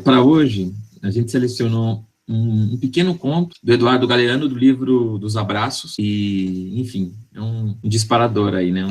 Para hoje, a gente selecionou um pequeno conto do Eduardo Galeano, do livro dos Abraços, e, enfim, é um disparador aí, né?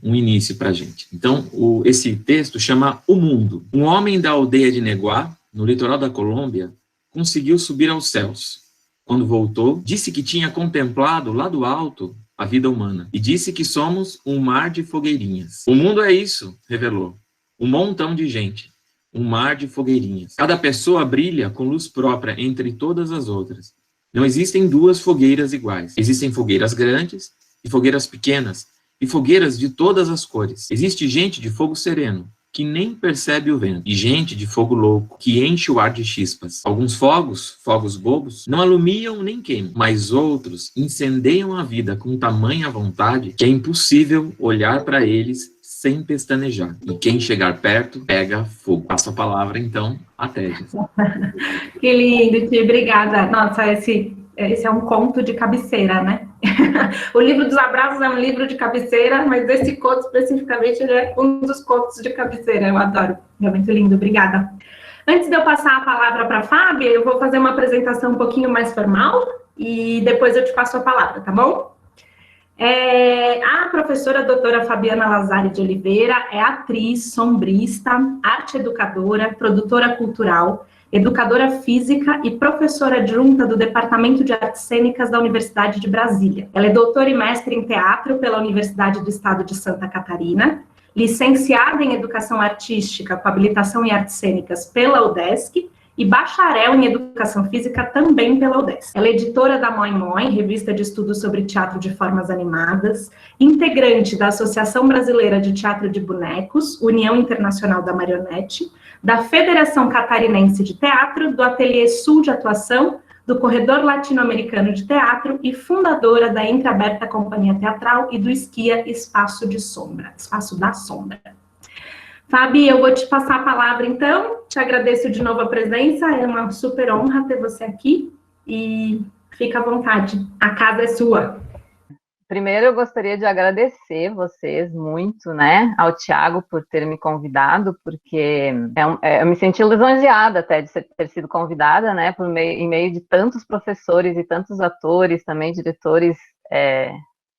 Um início para a gente. Então, esse texto chama O Mundo. Um homem da aldeia de Neguá, no litoral da Colômbia, conseguiu subir aos céus. Quando voltou, disse que tinha contemplado lá do alto a vida humana, e disse que somos um mar de fogueirinhas. O mundo é isso, revelou. Um montão de gente. Um mar de fogueirinhas. Cada pessoa brilha com luz própria entre todas as outras. Não existem duas fogueiras iguais. Existem fogueiras grandes e fogueiras pequenas, e fogueiras de todas as cores. Existe gente de fogo sereno, que nem percebe o vento, e gente de fogo louco, que enche o ar de chispas. Alguns fogos bobos, não alumiam nem queimam, mas outros incendeiam a vida com tamanha vontade que é impossível olhar para eles sem pestanejar. E quem chegar perto, pega fogo. Passo a palavra, então, a Tédia. Que lindo, Tia, obrigada. Nossa, esse é um conto de cabeceira, né? O livro dos abraços é um livro de cabeceira, mas esse conto especificamente ele é um dos contos de cabeceira. Eu adoro, é muito lindo, obrigada. Antes de eu passar a palavra para a Fábia, eu vou fazer uma apresentação um pouquinho mais formal e depois eu te passo a palavra, tá bom? A professora doutora Fabiana Lazari de Oliveira é atriz, sombrista, arte educadora, produtora cultural, educadora física e professora adjunta do Departamento de Artes Cênicas da Universidade de Brasília. Ela é doutora e mestre em teatro pela Universidade do Estado de Santa Catarina, licenciada em Educação Artística com habilitação em Artes Cênicas pela UDESC e bacharel em Educação Física também pela UDESC. Ela é editora da Moi Moi, revista de estudos sobre teatro de formas animadas, integrante da Associação Brasileira de Teatro de Bonecos, União Internacional da Marionete, da Federação Catarinense de Teatro, do Ateliê Sul de Atuação, do Corredor Latino-Americano de Teatro e fundadora da Entreaberta Companhia Teatral e do Esquia Espaço da Sombra. Fabi, eu vou te passar a palavra, então. Te agradeço de novo a presença, é uma super honra ter você aqui e fica à vontade, a casa é sua. Primeiro, eu gostaria de agradecer vocês muito, né, ao Thiago por ter me convidado, porque eu me senti lisonjeada até de ter sido convidada, né, em meio de tantos professores e tantos atores, também diretores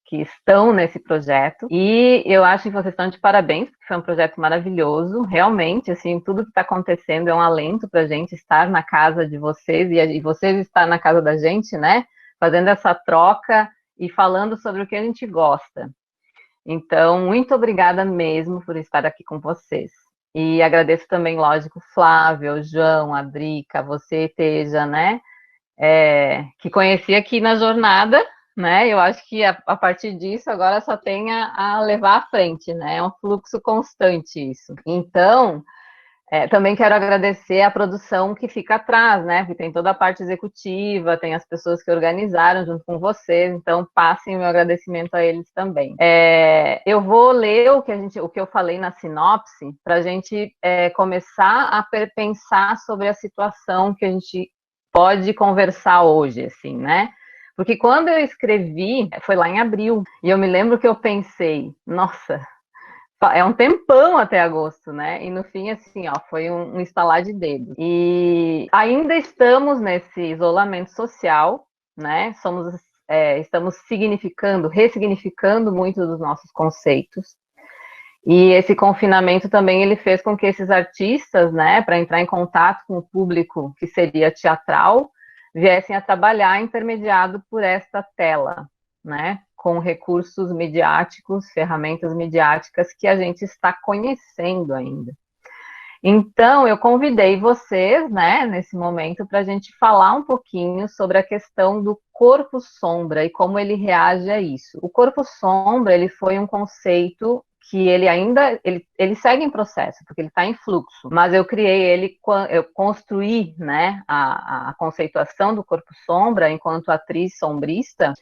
que estão nesse projeto, e eu acho que vocês estão de parabéns, porque foi um projeto maravilhoso, realmente, assim, tudo que está acontecendo é um alento para a gente estar na casa de vocês, e vocês estar na casa da gente, né, fazendo essa troca e falando sobre o que a gente gosta. Então, muito obrigada mesmo por estar aqui com vocês. E agradeço também, lógico, Flávio, João, a Drica, você, Teja, né, que conheci aqui na jornada, né? Eu acho que a partir disso agora só tem a levar à frente, né? É um fluxo constante isso. Então, também quero agradecer a produção que fica atrás, né? Porque tem toda a parte executiva, tem as pessoas que organizaram junto com vocês, então passem o meu agradecimento a eles também. Eu vou ler o que eu falei na sinopse para a gente começar a pensar sobre a situação que a gente pode conversar hoje, assim, né? Porque quando eu escrevi, foi lá em abril, e eu me lembro que eu pensei, nossa, é um tempão até agosto, né? E no fim, assim, ó, foi um estalar de dedos. E ainda estamos nesse isolamento social, né? Estamos ressignificando muitos dos nossos conceitos. E esse confinamento também ele fez com que esses artistas, né, para entrar em contato com o público que seria teatral, viessem a trabalhar intermediado por esta tela, né, com recursos midiáticos, ferramentas midiáticas que a gente está conhecendo ainda. Então, eu convidei vocês, né, nesse momento, para a gente falar um pouquinho sobre a questão do corpo sombra e como ele reage a isso. O corpo sombra, ele foi um conceito que ele segue em processo, porque ele está em fluxo, mas eu construí, né, a conceituação do corpo sombra enquanto atriz sombrista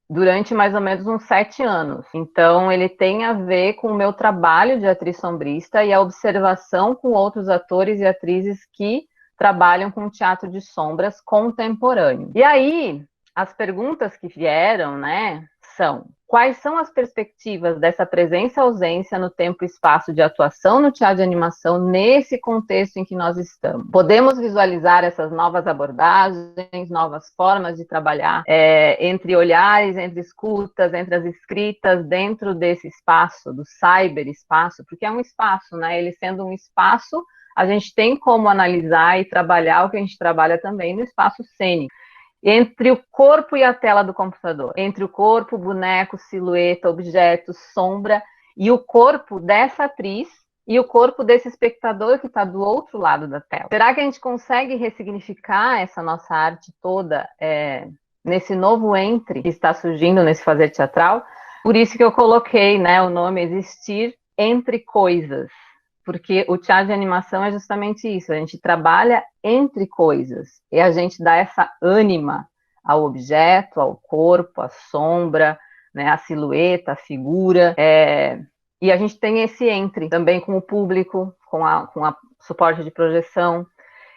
durante mais ou menos uns 7 anos. Então, ele tem a ver com o meu trabalho de atriz sombrista e a observação com outros atores e atrizes que trabalham com teatro de sombras contemporâneo. E aí, as perguntas que vieram, né, são: quais são as perspectivas dessa presença e ausência no tempo e espaço de atuação no teatro de animação nesse contexto em que nós estamos. Podemos visualizar essas novas abordagens, novas formas de trabalhar entre olhares, entre escutas, entre as escritas, dentro desse espaço, do cyberespaço, porque é um espaço, né? Ele sendo um espaço, a gente tem como analisar e trabalhar o que a gente trabalha também no espaço cênico. Entre o corpo e a tela do computador, entre o corpo, boneco, silhueta, objeto, sombra, e o corpo dessa atriz e o corpo desse espectador que está do outro lado da tela. Será que a gente consegue ressignificar essa nossa arte toda nesse novo entre que está surgindo nesse fazer teatral? Por isso que eu coloquei, né, o nome Existir entre Coisas. Porque o teatro de animação é justamente isso, a gente trabalha entre coisas, e a gente dá essa ânima ao objeto, ao corpo, à sombra, né, à silhueta, à figura, e a gente tem esse entre, também com o público, com a suporte de projeção.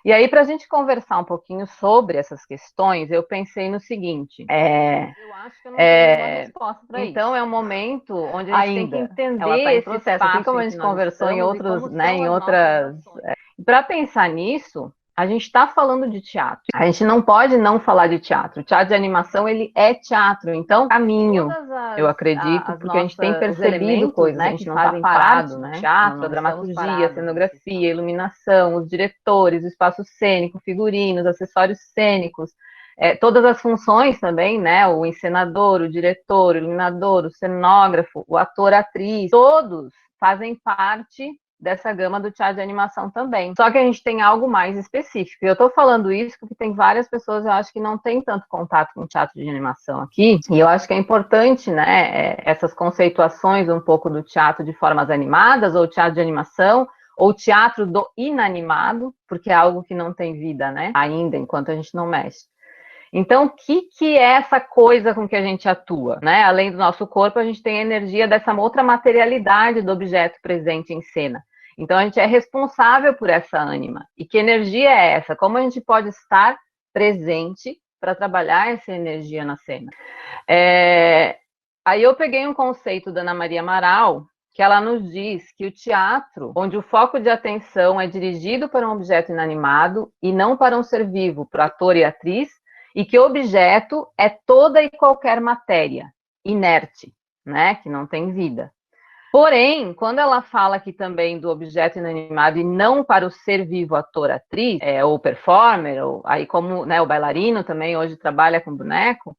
E aí, para a gente conversar um pouquinho sobre essas questões, eu pensei no seguinte, eu acho que eu não tenho uma resposta para isso. Então, é um momento onde a gente tem que entender esse processo, assim como a gente conversou em outros, né, em outras... Para pensar nisso, a gente está falando de teatro. A gente não pode não falar de teatro. O teatro de animação, ele é teatro. Então, caminho, eu acredito, porque a gente tem percebido coisas, né, a gente não está parado, né? Teatro, a dramaturgia, a cenografia, a iluminação, os diretores, o espaço cênico, figurinos, acessórios cênicos, todas as funções também, né? O encenador, o diretor, o iluminador, o cenógrafo, o ator, a atriz, todos fazem parte dessa gama do teatro de animação também. Só que a gente tem algo mais específico. E eu estou falando isso porque tem várias pessoas, eu acho, que não têm tanto contato com o teatro de animação aqui, e eu acho que é importante, né, essas conceituações um pouco do teatro de formas animadas, ou teatro de animação, ou teatro do inanimado, porque é algo que não tem vida, né, ainda, enquanto a gente não mexe. Então, o que é essa coisa com que a gente atua, né? Além do nosso corpo, a gente tem a energia dessa outra materialidade do objeto presente em cena. Então, a gente é responsável por essa ânima. E que energia é essa? Como a gente pode estar presente para trabalhar essa energia na cena? Aí eu peguei um conceito da Ana Maria Amaral, que ela nos diz que o teatro, onde o foco de atenção é dirigido para um objeto inanimado e não para um ser vivo, para o ator e atriz, e que o objeto é toda e qualquer matéria inerte, né, que não tem vida. Porém, quando ela fala aqui também do objeto inanimado e não para o ser vivo, ator, atriz, ou performer, ou aí como, né, o bailarino também hoje trabalha com boneco,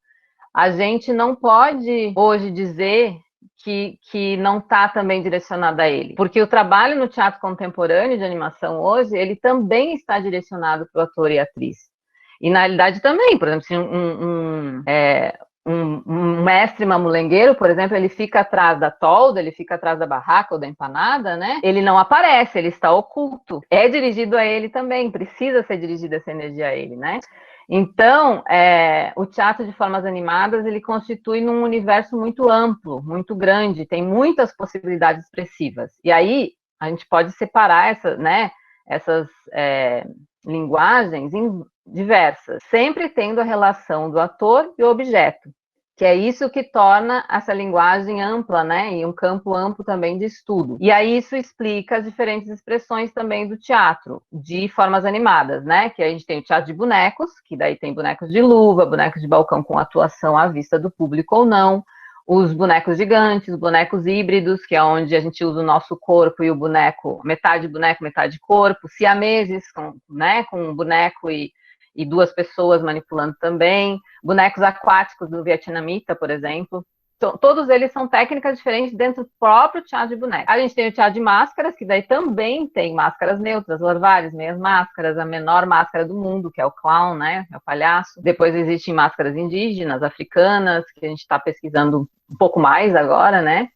a gente não pode hoje dizer que não está também direcionada a ele. Porque o trabalho no teatro contemporâneo de animação hoje, ele também está direcionado para o ator e atriz. E na realidade também, por exemplo, se um mestre mamulengueiro, por exemplo, ele fica atrás da tolda, ele fica atrás da barraca ou da empanada, né? Ele não aparece, ele está oculto. É dirigido a ele também, precisa ser dirigida essa energia a ele, né? Então, o teatro de formas animadas, ele constitui num universo muito amplo, muito grande, tem muitas possibilidades expressivas. E aí, a gente pode separar essas linguagens em diversas, sempre tendo a relação do ator e o objeto, que é isso que torna essa linguagem ampla, né, e um campo amplo também de estudo. E aí isso explica as diferentes expressões também do teatro, de formas animadas, né, que a gente tem o teatro de bonecos, que daí tem bonecos de luva, bonecos de balcão com atuação à vista do público ou não, os bonecos gigantes, bonecos híbridos, que é onde a gente usa o nosso corpo e o boneco, metade corpo, siameses, com um boneco e duas pessoas manipulando também, bonecos aquáticos do vietnamita, por exemplo. Todos eles são técnicas diferentes dentro do próprio teatro de bonecos. A gente tem o teatro de máscaras, que daí também tem máscaras neutras, larvares, meias máscaras, a menor máscara do mundo, que é o clown, né, é o palhaço. Depois existem máscaras indígenas, africanas, que a gente está pesquisando um pouco mais agora, né.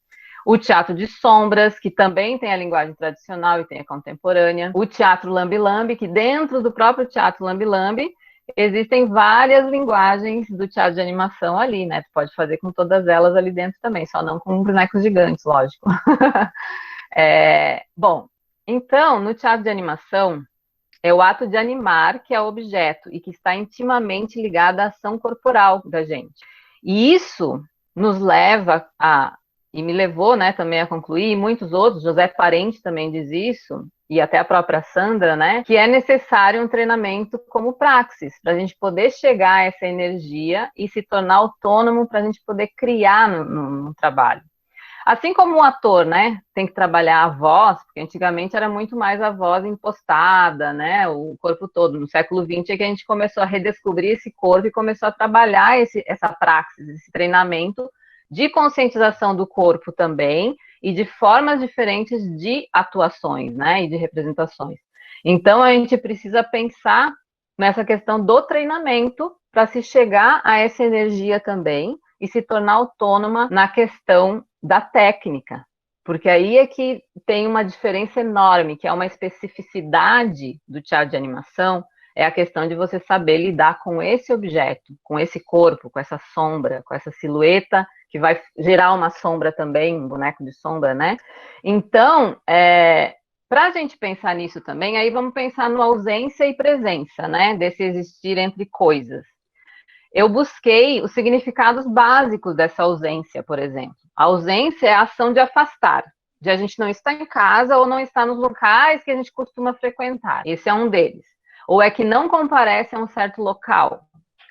O teatro de sombras, que também tem a linguagem tradicional e tem a contemporânea. O teatro lambe-lambe, que dentro do próprio teatro lambe-lambe existem várias linguagens do teatro de animação ali, né? Tu pode fazer com todas elas ali dentro também, só não com bonecos gigantes, lógico. Bom, então, no teatro de animação, é o ato de animar que é o objeto e que está intimamente ligado à ação corporal da gente. E isso nos leva a, e me levou, né, também a concluir, e muitos outros, José Parente também diz isso, e até a própria Sandra, né, que é necessário um treinamento como praxis, para a gente poder chegar a essa energia e se tornar autônomo para a gente poder criar no trabalho. Assim como um ator, né, tem que trabalhar a voz, porque antigamente era muito mais a voz impostada, né, o corpo todo. No século XX é que a gente começou a redescobrir esse corpo e começou a trabalhar essa praxis, esse treinamento de conscientização do corpo também e de formas diferentes de atuações, né, e de representações. Então, a gente precisa pensar nessa questão do treinamento para se chegar a essa energia também e se tornar autônoma na questão da técnica, porque aí é que tem uma diferença enorme, que é uma especificidade do teatro de animação, é a questão de você saber lidar com esse objeto, com esse corpo, com essa sombra, com essa silhueta, que vai gerar uma sombra também, um boneco de sombra, né? Então, para a gente pensar nisso também, aí vamos pensar no ausência e presença, né? Desse existir entre coisas. Eu busquei os significados básicos dessa ausência, por exemplo. A ausência é a ação de afastar, de a gente não estar em casa ou não estar nos locais que a gente costuma frequentar. Esse é um deles. Ou é que não comparece a um certo local,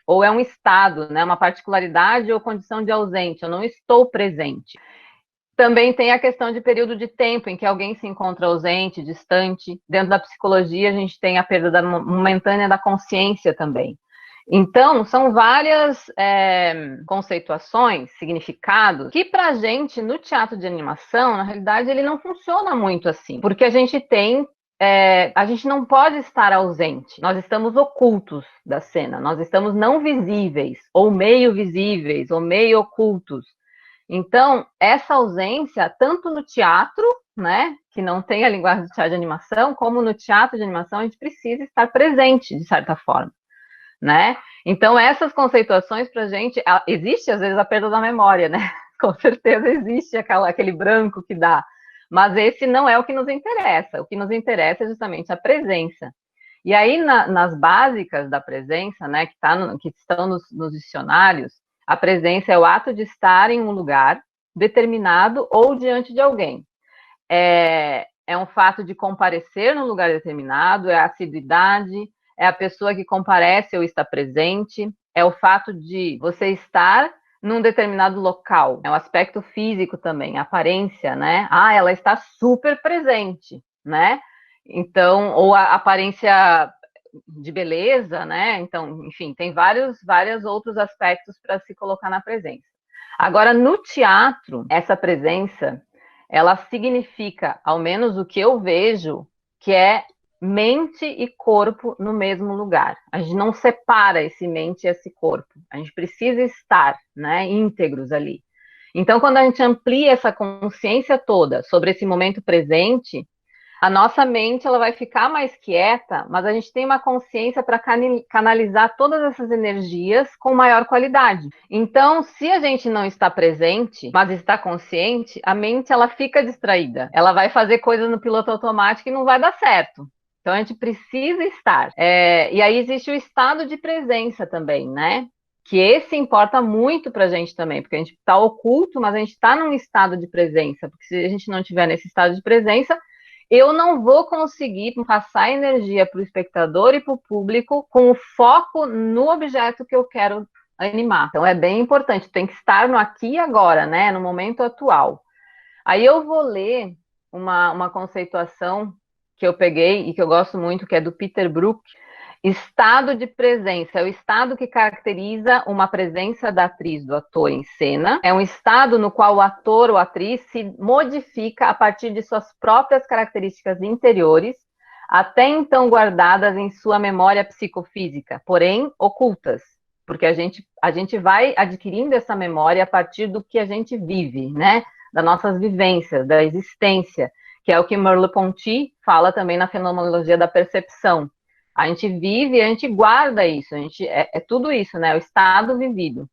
ou é um estado, né, uma particularidade ou condição de ausente, eu não estou presente. Também tem a questão de período de tempo em que alguém se encontra ausente, distante. Dentro da psicologia, a gente tem a perda momentânea da consciência também. Então, são várias conceituações, significados, que para a gente, no teatro de animação, na realidade, ele não funciona muito assim, porque a gente não pode estar ausente, nós estamos ocultos da cena, nós estamos não visíveis, ou meio visíveis, ou meio ocultos. Então, essa ausência, tanto no teatro, né, que não tem a linguagem do teatro de animação, como no teatro de animação, a gente precisa estar presente, de certa forma. Né? Então, essas conceituações para a gente, existe às vezes a perda da memória, né? Com certeza existe aquele branco que dá, mas esse não é o que nos interessa. O que nos interessa é justamente a presença. E aí, nas básicas da presença, né, que estão nos dicionários, a presença é o ato de estar em um lugar determinado ou diante de alguém. É um fato de comparecer num lugar determinado, é a assiduidade, é a pessoa que comparece ou está presente, é o fato de você estar num determinado local, é um aspecto físico também, a aparência, né? Ela está super presente, né? Então, ou a aparência de beleza, né? Então, enfim, tem vários outros aspectos para se colocar na presença. Agora, no teatro, essa presença, ela significa, ao menos o que eu vejo, que é mente e corpo no mesmo lugar. A gente não separa esse mente e esse corpo. A gente precisa estar, né, íntegros ali. Então, quando a gente amplia essa consciência toda sobre esse momento presente, a nossa mente ela vai ficar mais quieta, mas a gente tem uma consciência para canalizar todas essas energias com maior qualidade. Então, se a gente não está presente, mas está consciente, a mente ela fica distraída. Ela vai fazer coisas no piloto automático e não vai dar certo. Então, a gente precisa estar. E aí existe o estado de presença também, né? Que esse importa muito para a gente também, porque a gente está oculto, mas a gente está num estado de presença. Porque se a gente não estiver nesse estado de presença, eu não vou conseguir passar energia para o espectador e para o público com o foco no objeto que eu quero animar. Então, é bem importante, tem que estar no aqui e agora, né? No momento atual. Aí eu vou ler uma conceituação que eu peguei e que eu gosto muito, que é do Peter Brook. Estado de presença é o estado que caracteriza uma presença da atriz, do ator em cena. É um estado no qual o ator ou atriz se modifica a partir de suas próprias características interiores, até então guardadas em sua memória psicofísica, porém ocultas, porque a gente vai adquirindo essa memória a partir do que a gente vive, né? Das nossas vivências, da existência, que é o que Merleau-Ponty fala também na fenomenologia da percepção. A gente vive e a gente guarda isso, é tudo isso, né? O estado vivido.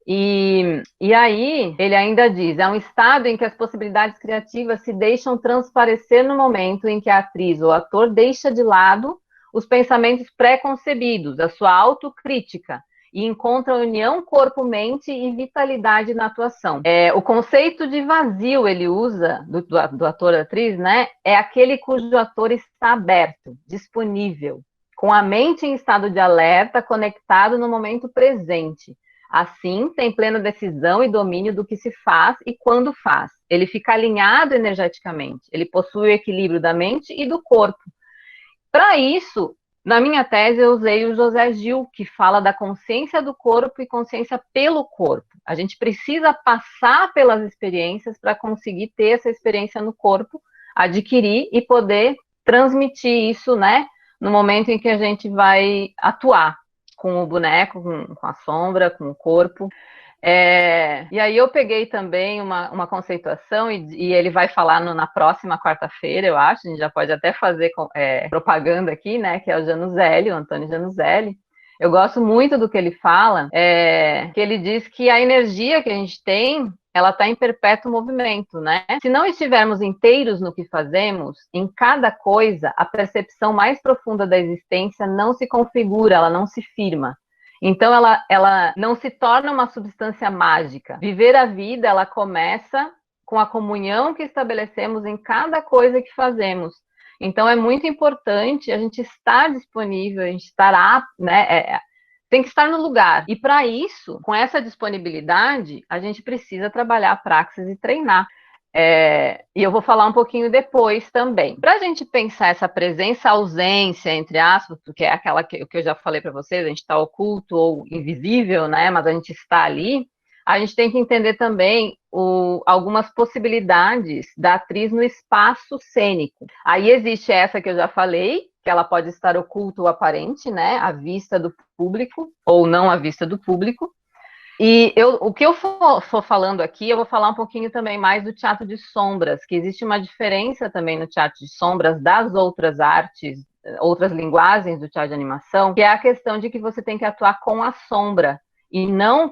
E aí, ele ainda diz, é um estado em que as possibilidades criativas se deixam transparecer no momento em que a atriz ou ator deixa de lado os pensamentos pré-concebidos, a sua autocrítica, e encontra união corpo-mente e vitalidade na atuação. O conceito de vazio ele usa, do ator-atriz, né, é aquele cujo ator está aberto, disponível, com a mente em estado de alerta, conectado no momento presente. Assim, tem plena decisão e domínio do que se faz e quando faz. Ele fica alinhado energeticamente, ele possui o equilíbrio da mente e do corpo. Para isso, na minha tese, eu usei o José Gil, que fala da consciência do corpo e consciência pelo corpo. A gente precisa passar pelas experiências para conseguir ter essa experiência no corpo, adquirir e poder transmitir isso, né, no momento em que a gente vai atuar com o boneco, com a sombra, com o corpo. E aí eu peguei também uma conceituação, e ele vai falar na próxima quarta-feira, eu acho, a gente já pode até fazer propaganda aqui, né, que é o Januzelli, o Antônio Januzelli. Eu gosto muito do que ele fala, que ele diz que a energia que a gente tem, ela está em perpétuo movimento, né? Se não estivermos inteiros no que fazemos, em cada coisa, a percepção mais profunda da existência não se configura, ela não se firma. Então, ela não se torna uma substância mágica. Viver a vida, ela começa com a comunhão que estabelecemos em cada coisa que fazemos. Então, é muito importante a gente estar disponível, a gente estar, né, tem que estar no lugar. E para isso, com essa disponibilidade, a gente precisa trabalhar a praxis e treinar. E eu vou falar um pouquinho depois também. Para a gente pensar essa presença-ausência, entre aspas, porque é aquela que eu já falei para vocês, a gente está oculto ou invisível, né? Mas a gente está ali. A gente tem que entender também algumas possibilidades da atriz no espaço cênico. Aí existe essa que eu já falei, que ela pode estar oculta ou aparente, né? À vista do público, ou não à vista do público. E o que eu for falando aqui, eu vou falar um pouquinho também mais do teatro de sombras, que existe uma diferença também no teatro de sombras das outras artes, outras linguagens do teatro de animação, que é a questão de que você tem que atuar com a sombra, e não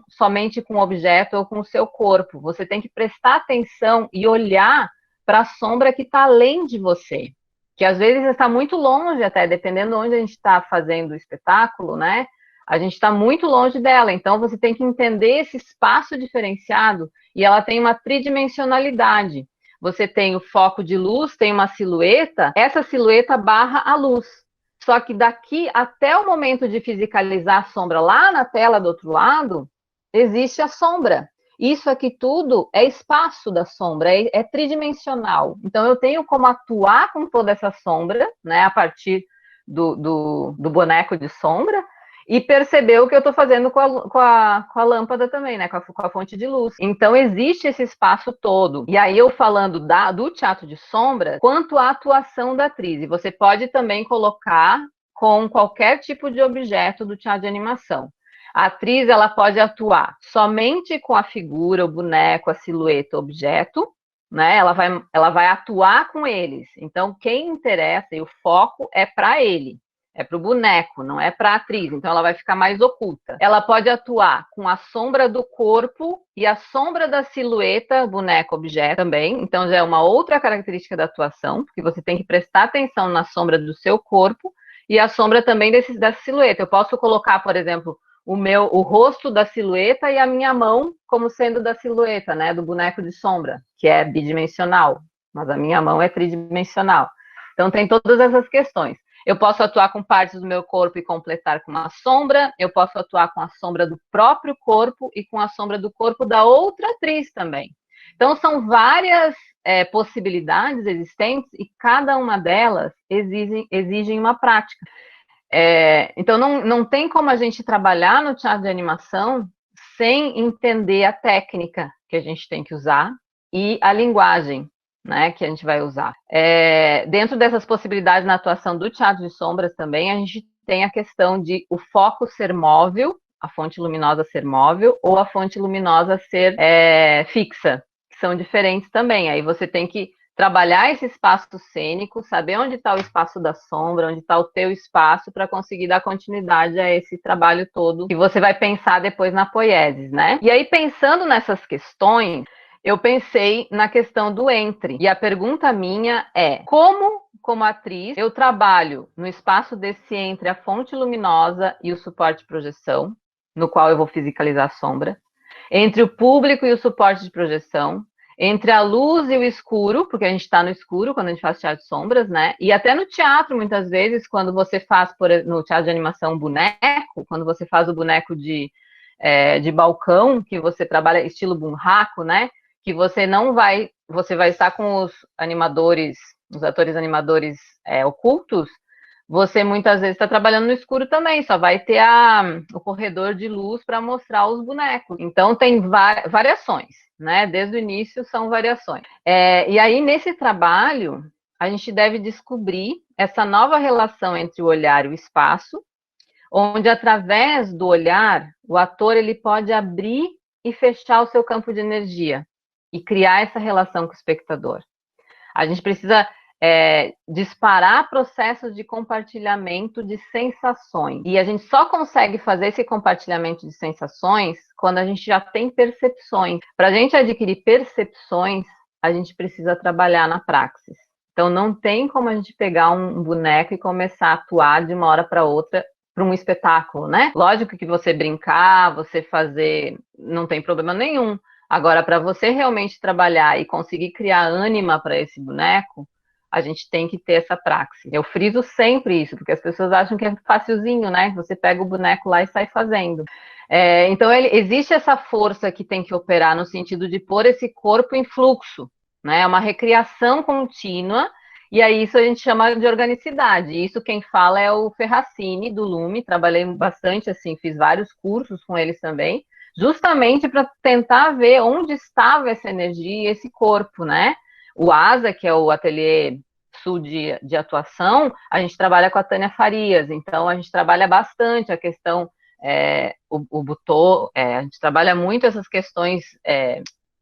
somente com o objeto ou com o seu corpo. Você tem que prestar atenção e olhar para a sombra que está além de você, que às vezes está muito longe até, dependendo de onde a gente está fazendo o espetáculo, né? A gente está muito longe dela, então você tem que entender esse espaço diferenciado, e ela tem uma tridimensionalidade. Você tem o foco de luz, tem uma silhueta, essa silhueta barra a luz. Só que daqui até o momento de fisicalizar a sombra lá na tela do outro lado, existe a sombra. Isso aqui tudo é espaço da sombra, é tridimensional. Então eu tenho como atuar com toda essa sombra, né, a partir do boneco de sombra, e perceber o que eu estou fazendo com a lâmpada também, né? Com a fonte de luz. Então, existe esse espaço todo. E aí, eu falando do teatro de sombra, quanto à atuação da atriz. E você pode também colocar com qualquer tipo de objeto do teatro de animação. A atriz, ela pode atuar somente com a figura, o boneco, a silhueta, o objeto, né? Ela vai atuar com eles. Então, quem interessa e o foco é para ele. É para o boneco, não é para a atriz, então ela vai ficar mais oculta. Ela pode atuar com a sombra do corpo e a sombra da silhueta, boneco, objeto também, então já é uma outra característica da atuação, porque você tem que prestar atenção na sombra do seu corpo e a sombra também dessa silhueta. Eu posso colocar, por exemplo, o rosto da silhueta e a minha mão como sendo da silhueta, né, do boneco de sombra, que é bidimensional, mas a minha mão é tridimensional. Então tem todas essas questões. Eu posso atuar com partes do meu corpo e completar com uma sombra, eu posso atuar com a sombra do próprio corpo e com a sombra do corpo da outra atriz também. Então, são várias possibilidades existentes e cada uma delas exigem uma prática. Então, não tem como a gente trabalhar no teatro de animação sem entender a técnica que a gente tem que usar e a linguagem, né, que a gente vai usar. Dentro dessas possibilidades na atuação do teatro de sombras também, a gente tem a questão de o foco ser móvel, a fonte luminosa ser móvel, ou a fonte luminosa ser fixa, que são diferentes também. Aí você tem que trabalhar esse espaço cênico, saber onde está o espaço da sombra, onde está o teu espaço, para conseguir dar continuidade a esse trabalho todo, que você vai pensar depois na poiesis, né? E aí, pensando nessas questões, eu pensei na questão do entre. E a pergunta minha é: como atriz, eu trabalho no espaço desse entre a fonte luminosa e o suporte de projeção? no qual eu vou fisicalizar a sombra, entre o público e o suporte de projeção, entre a luz e o escuro, porque a gente está no escuro quando a gente faz teatro de sombras, né? E até no teatro, muitas vezes, quando você faz, no teatro de animação, boneco, quando você faz o boneco de balcão, que você trabalha estilo bunraku, né? Que você vai estar com os animadores, os atores animadores ocultos, você muitas vezes está trabalhando no escuro também, só vai ter o corredor de luz para mostrar os bonecos. Então, tem variações, né? Desde o início são variações. E aí, nesse trabalho, a gente deve descobrir essa nova relação entre o olhar e o espaço, onde, através do olhar, o ator ele pode abrir e fechar o seu campo de energia e criar essa relação com o espectador. A gente precisa disparar processos de compartilhamento de sensações. E a gente só consegue fazer esse compartilhamento de sensações quando a gente já tem percepções. Para a gente adquirir percepções, a gente precisa trabalhar na praxis. Então, não tem como a gente pegar um boneco e começar a atuar de uma hora para outra para um espetáculo, né? Lógico que você brincar, você fazer, não tem problema nenhum. Agora, para você realmente trabalhar e conseguir criar ânima para esse boneco, a gente tem que ter essa praxis. Eu friso sempre isso, porque as pessoas acham que é facilzinho, né? Você pega o boneco lá e sai fazendo. Então, existe essa força que tem que operar no sentido de pôr esse corpo em fluxo, né? É uma recriação contínua, e aí isso a gente chama de organicidade. Isso quem fala é o Ferracini, do Lume. Trabalhei bastante, assim, fiz vários cursos com eles também, justamente para tentar ver onde estava essa energia e esse corpo, né? O ASA, que é o Ateliê Sul de Atuação, a gente trabalha com a Tânia Farias, então a gente trabalha bastante a questão, o Butô, a gente trabalha muito essas questões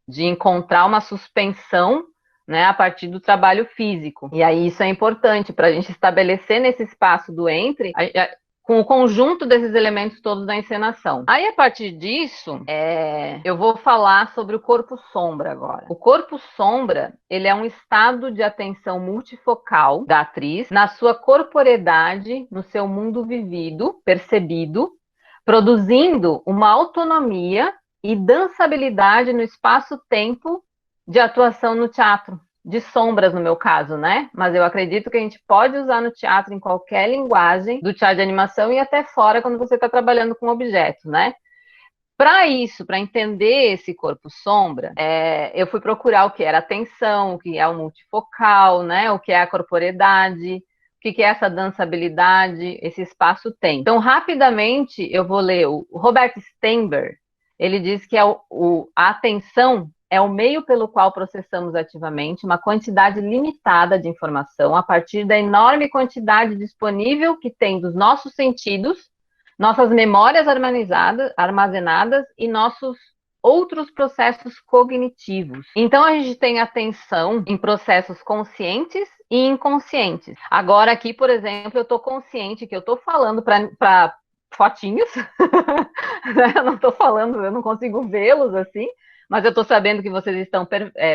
de encontrar uma suspensão, né, a partir do trabalho físico. E aí isso é importante para a gente estabelecer nesse espaço do entre, com o conjunto desses elementos todos da encenação. Aí, a partir disso, eu vou falar sobre o corpo sombra agora. O corpo sombra, ele é um estado de atenção multifocal da atriz na sua corporeidade, no seu mundo vivido, percebido, produzindo uma autonomia e dançabilidade no espaço-tempo de atuação no teatro. De sombras, no meu caso, né? Mas eu acredito que a gente pode usar no teatro em qualquer linguagem do teatro de animação e até fora quando você está trabalhando com objetos, né? Para isso, para entender esse corpo sombra, eu fui procurar o que era atenção, o que é o multifocal, né? O que é a corporeidade, o que é essa dançabilidade, esse espaço-tempo. Então, rapidamente, eu vou ler o Robert Steinberg. Ele diz que a atenção é o meio pelo qual processamos ativamente uma quantidade limitada de informação a partir da enorme quantidade disponível que tem dos nossos sentidos, nossas memórias armazenadas e nossos outros processos cognitivos. Então, a gente tem atenção em processos conscientes e inconscientes. Agora, aqui, por exemplo, eu estou consciente que eu estou falando para fotinhos, eu não estou falando, eu não consigo vê-los assim, mas eu estou sabendo que vocês estão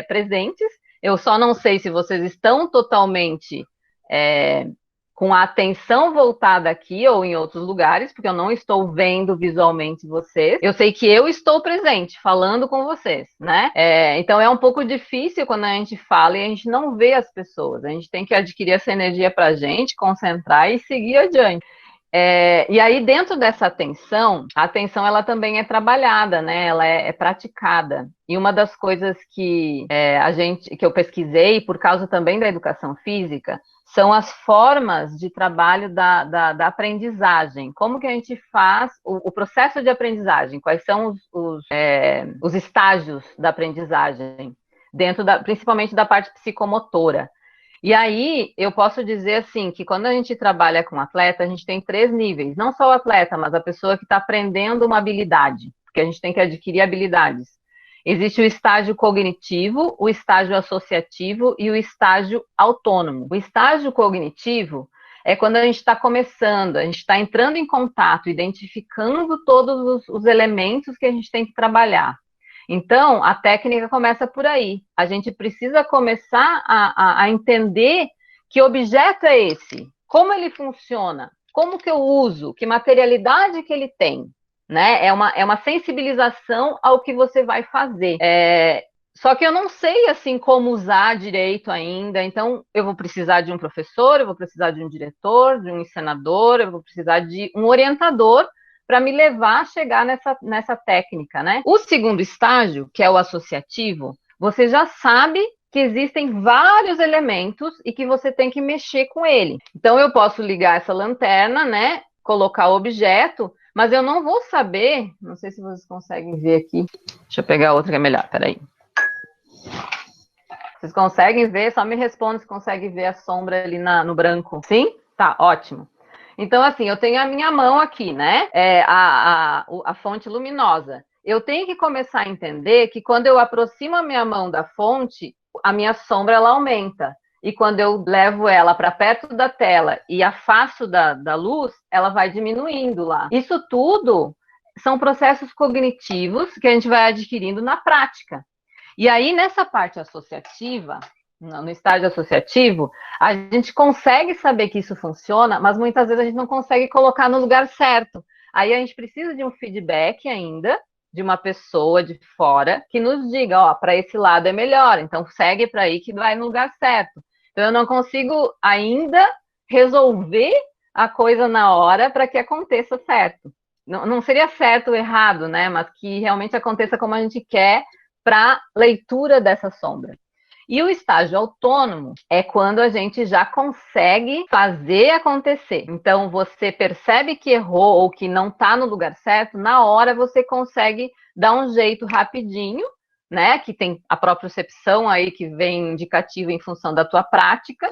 presentes. Eu só não sei se vocês estão totalmente com a atenção voltada aqui ou em outros lugares, porque eu não estou vendo visualmente vocês. Eu sei que eu estou presente, falando com vocês, né? Então é um pouco difícil quando a gente fala e a gente não vê as pessoas. A gente tem que adquirir essa energia para a gente, concentrar e seguir adiante. E aí, dentro dessa atenção, a atenção ela também é trabalhada, né? Ela é praticada. E uma das coisas que que eu pesquisei, por causa também da educação física, são as formas de trabalho da aprendizagem. Como que a gente faz o processo de aprendizagem? Quais são os estágios da aprendizagem, principalmente da parte psicomotora. E aí, eu posso dizer assim, que quando a gente trabalha com atleta, a gente tem 3 níveis, não só o atleta, mas a pessoa que está aprendendo uma habilidade, porque a gente tem que adquirir habilidades. Existe o estágio cognitivo, o estágio associativo e o estágio autônomo. O estágio cognitivo é quando a gente está começando, a gente está entrando em contato, identificando todos os elementos que a gente tem que trabalhar. Então, a técnica começa por aí. A gente precisa começar a entender que objeto é esse, como ele funciona, como que eu uso, que materialidade que ele tem. né? É uma sensibilização ao que você vai fazer. Só que eu não sei, assim, como usar direito ainda, então eu vou precisar de um professor, eu vou precisar de um diretor, de um encenador, eu vou precisar de um orientador para me levar a chegar nessa técnica, né? O segundo estágio, que é o associativo, você já sabe que existem vários elementos e que você tem que mexer com ele. Então eu posso ligar essa lanterna, né? Colocar o objeto, mas eu não vou saber, não sei se vocês conseguem ver aqui, deixa eu pegar outra que é melhor, peraí. Vocês conseguem ver? Só me responde se consegue ver a sombra ali no branco. Sim? Tá, ótimo. Então, assim, eu tenho a minha mão aqui, né? A fonte luminosa. Eu tenho que começar a entender que quando eu aproximo a minha mão da fonte, a minha sombra ela aumenta. E quando eu levo ela para perto da tela e afasto da luz, ela vai diminuindo lá. Isso tudo são processos cognitivos que a gente vai adquirindo na prática. E aí, nessa parte associativa, no estágio associativo, a gente consegue saber que isso funciona, mas muitas vezes a gente não consegue colocar no lugar certo. Aí a gente precisa de um feedback ainda, de uma pessoa de fora, que nos diga, ó, para esse lado é melhor, então segue para aí que vai no lugar certo. Então eu não consigo ainda resolver a coisa na hora para que aconteça certo. Não seria certo ou errado, né? Mas que realmente aconteça como a gente quer, para leitura dessa sombra. E o estágio autônomo é quando a gente já consegue fazer acontecer. Então, você percebe que errou ou que não está no lugar certo, na hora você consegue dar um jeito rapidinho, né? Que tem a propriocepção aí que vem indicativo em função da tua prática,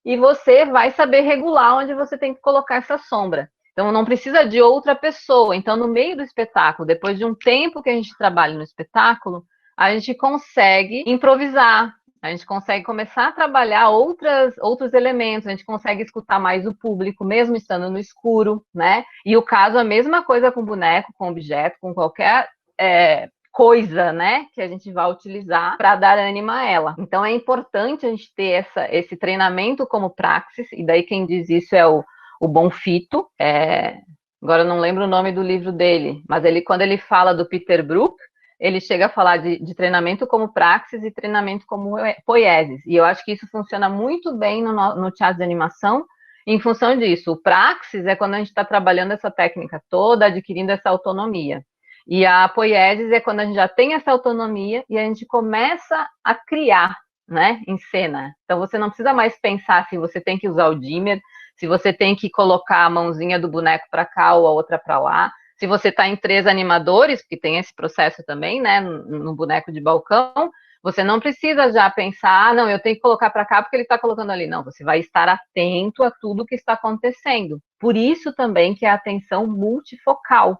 e você vai saber regular onde você tem que colocar essa sombra. Então, não precisa de outra pessoa. Então, no meio do espetáculo, depois de um tempo que a gente trabalha no espetáculo, a gente consegue improvisar, a gente consegue começar a trabalhar outros elementos, a gente consegue escutar mais o público, mesmo estando no escuro, né? E o caso, a mesma coisa com boneco, com objeto, com qualquer coisa, né, que a gente vai utilizar para dar ânimo a ela. Então, é importante a gente ter esse treinamento como praxis, e daí quem diz isso é o Bonfito, agora eu não lembro o nome do livro dele, mas quando ele fala do Peter Brook, ele chega a falar de treinamento como praxis e treinamento como poieses. E eu acho que isso funciona muito bem no teatro de animação, em função disso. O praxis é quando a gente está trabalhando essa técnica toda, adquirindo essa autonomia. E a poieses é quando a gente já tem essa autonomia e a gente começa a criar, né, em cena. Então, você não precisa mais pensar se você tem que usar o dimmer, se você tem que colocar a mãozinha do boneco para cá ou a outra para lá. Se você está em 3 animadores, porque tem esse processo também, né, no boneco de balcão, você não precisa já pensar, não, eu tenho que colocar para cá porque ele está colocando ali. Não, você vai estar atento a tudo que está acontecendo. Por isso também que é a atenção multifocal.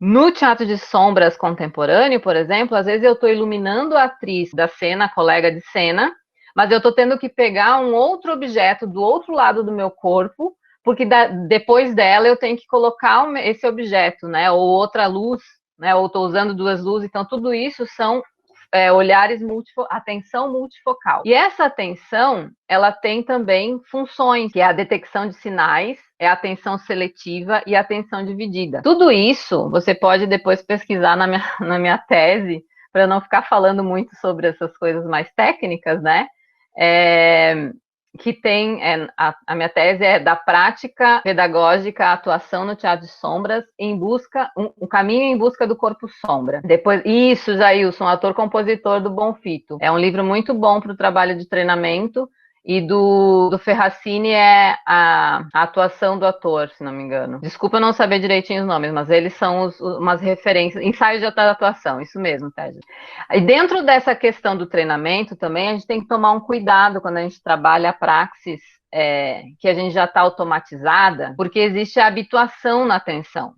No teatro de sombras contemporâneo, por exemplo, às vezes eu estou iluminando a atriz da cena, a colega de cena, mas eu estou tendo que pegar um outro objeto do outro lado do meu corpo, porque depois dela eu tenho que colocar esse objeto, né, ou outra luz, né, ou estou usando 2 luzes, então tudo isso são olhares atenção multifocal. E essa atenção, ela tem também funções, que é a detecção de sinais, é a atenção seletiva e a atenção dividida. Tudo isso você pode depois pesquisar na minha tese, para não ficar falando muito sobre essas coisas mais técnicas, né? Que tem, a minha tese é da prática pedagógica, a atuação no teatro de sombras, um caminho em busca do corpo sombra. Depois, isso, Jailson, ator-compositor do Bonfito. É um livro muito bom para o trabalho de treinamento, e do Ferracini é a atuação do ator, se não me engano. Desculpa eu não saber direitinho os nomes, mas eles são umas referências, ensaios de atuação, isso mesmo, Tédio. E dentro dessa questão do treinamento também, a gente tem que tomar um cuidado quando a gente trabalha a praxis, que a gente já está automatizada, porque existe a habituação na atenção.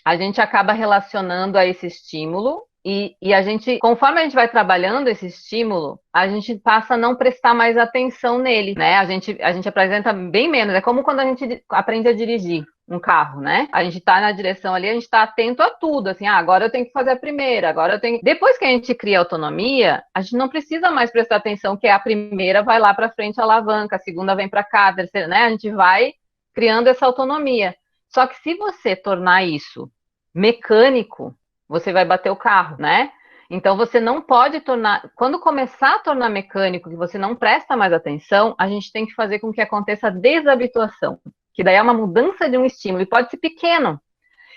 A gente acaba relacionando a esse estímulo e a gente, conforme a gente vai trabalhando esse estímulo, a gente passa a não prestar mais atenção nele, né? A gente apresenta bem menos. É como quando a gente aprende a dirigir um carro, né? A gente tá na direção ali, a gente tá atento a tudo, assim, agora eu tenho que fazer a primeira, agora eu tenho... Depois que a gente cria autonomia, a gente não precisa mais prestar atenção que a primeira vai lá para frente a alavanca, a segunda vem para cá, a terceira, né? A gente vai criando essa autonomia. Só que se você tornar isso mecânico, você vai bater o carro, né? Então você não pode tornar, quando começar a tornar mecânico, que você não presta mais atenção, a gente tem que fazer com que aconteça a desabituação, que daí é uma mudança de um estímulo, e pode ser pequeno.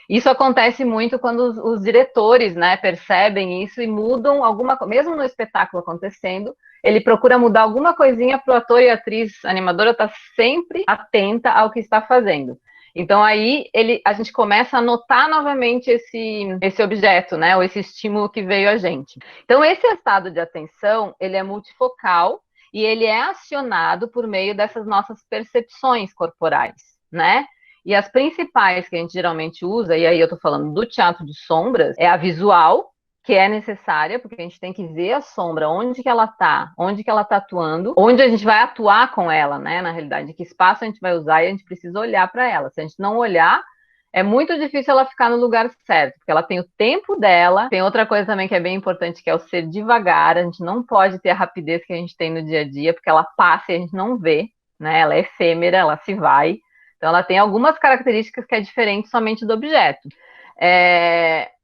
Isso acontece muito quando os diretores, né, percebem isso e mudam alguma coisa, mesmo no espetáculo acontecendo, ele procura mudar alguma coisinha para o ator e a atriz animadora estar sempre atenta ao que está fazendo. Então aí a gente começa a notar novamente esse objeto, né, ou esse estímulo que veio a gente. Então esse estado de atenção, ele é multifocal e ele é acionado por meio dessas nossas percepções corporais, né? E as principais que a gente geralmente usa, e aí eu estou falando do teatro de sombras, é a visual, que é necessária, porque a gente tem que ver a sombra, onde que ela está atuando, onde a gente vai atuar com ela, né, na realidade, que espaço a gente vai usar e a gente precisa olhar para ela. Se a gente não olhar, é muito difícil ela ficar no lugar certo, porque ela tem o tempo dela. Tem outra coisa também que é bem importante, que é o ser devagar. A gente não pode ter a rapidez que a gente tem no dia a dia, porque ela passa e a gente não vê, né, ela é efêmera, ela se vai. Então, ela tem algumas características que é diferente somente do objeto.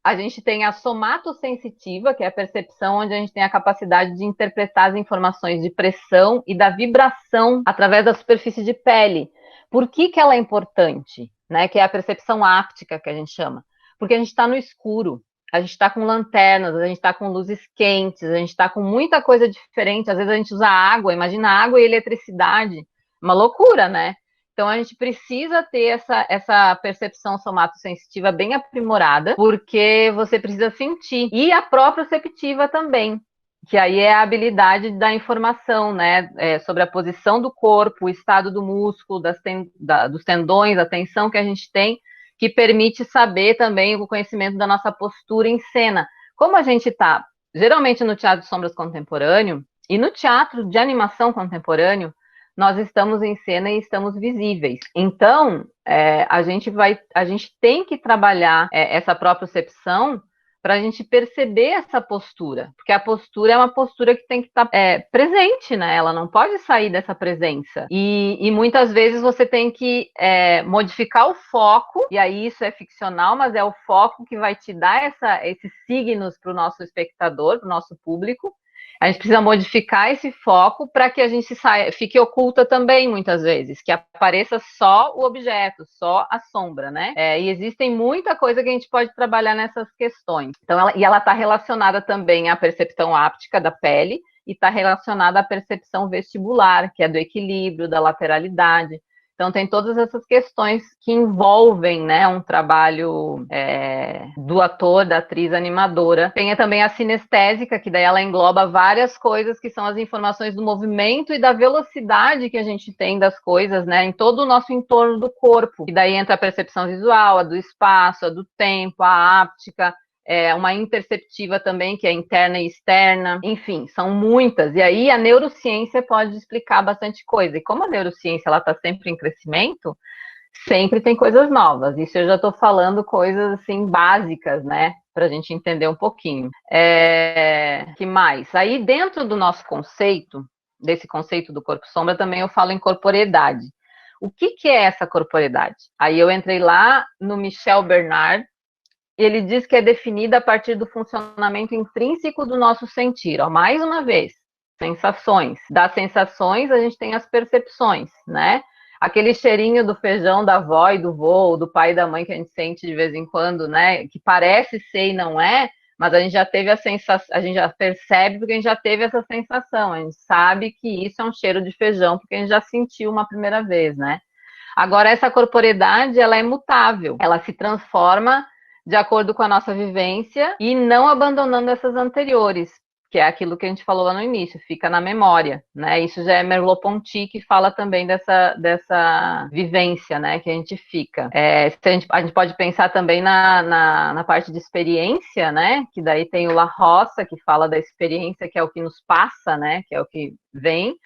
A gente tem a somatosensitiva, que é a percepção onde a gente tem a capacidade de interpretar as informações de pressão e da vibração através da superfície de pele. Por que ela é importante? Né? Que é a percepção áptica, que a gente chama. Porque a gente está no escuro, a gente está com lanternas, a gente está com luzes quentes, a gente está com muita coisa diferente. Às vezes a gente usa água, imagina água e eletricidade. Uma loucura, né? Então, a gente precisa ter essa percepção somatosensitiva bem aprimorada, porque você precisa sentir. E a proprioceptiva também, que aí é a habilidade da informação, né? Sobre a posição do corpo, o estado do músculo, dos tendões, a tensão que a gente tem, que permite saber também o conhecimento da nossa postura em cena. Como a gente está, geralmente no teatro de sombras contemporâneo, e no teatro de animação contemporâneo, nós estamos em cena e estamos visíveis. Então, a gente tem que trabalhar essa propriocepção para a gente perceber essa postura, porque a postura é uma postura que tem que estar presente, né? Ela não pode sair dessa presença. E muitas vezes você tem que modificar o foco, e aí isso é ficcional, mas é o foco que vai te dar esses signos para o nosso espectador, para o nosso público. A gente precisa modificar esse foco para que a gente fique oculta também, muitas vezes, que apareça só o objeto, só a sombra, né? E existem muita coisa que a gente pode trabalhar nessas questões. Então, ela está relacionada também à percepção áptica da pele e está relacionada à percepção vestibular, que é do equilíbrio, da lateralidade. Então, tem todas essas questões que envolvem, né, um trabalho do ator, da atriz animadora. Tem também a sinestésica, que daí ela engloba várias coisas que são as informações do movimento e da velocidade que a gente tem das coisas, né, em todo o nosso entorno do corpo. E daí entra a percepção visual, a do espaço, a do tempo, a áptica, uma interceptiva também, que é interna e externa, enfim, são muitas. E aí a neurociência pode explicar bastante coisa. E como a neurociência está sempre em crescimento, sempre tem coisas novas. Isso eu já estou falando coisas assim básicas, né? Para a gente entender um pouquinho. Que mais? Aí dentro do nosso conceito, desse conceito do corpo-sombra, também eu falo em corporeidade. O que é essa corporeidade? Aí eu entrei lá no Michel Bernard. Ele diz que é definida a partir do funcionamento intrínseco do nosso sentir. Ó, mais uma vez, sensações. Das sensações, a gente tem as percepções, né? Aquele cheirinho do feijão da avó e do vô, do pai e da mãe que a gente sente de vez em quando, né? Que parece ser e não é, mas a gente já teve a sensação, a gente já percebe porque a gente já teve essa sensação. A gente sabe que isso é um cheiro de feijão porque a gente já sentiu uma primeira vez, né? Agora, essa corporeidade, ela é mutável. Ela se transforma de acordo com a nossa vivência e não abandonando essas anteriores, que é aquilo que a gente falou lá no início, fica na memória, né? Isso já é Merleau-Ponty que fala também dessa vivência, né, que a gente fica. A gente pode pensar também na parte de experiência, né, que daí tem o La Roça, que fala da experiência, que é o que nos passa, né, que é o que vem,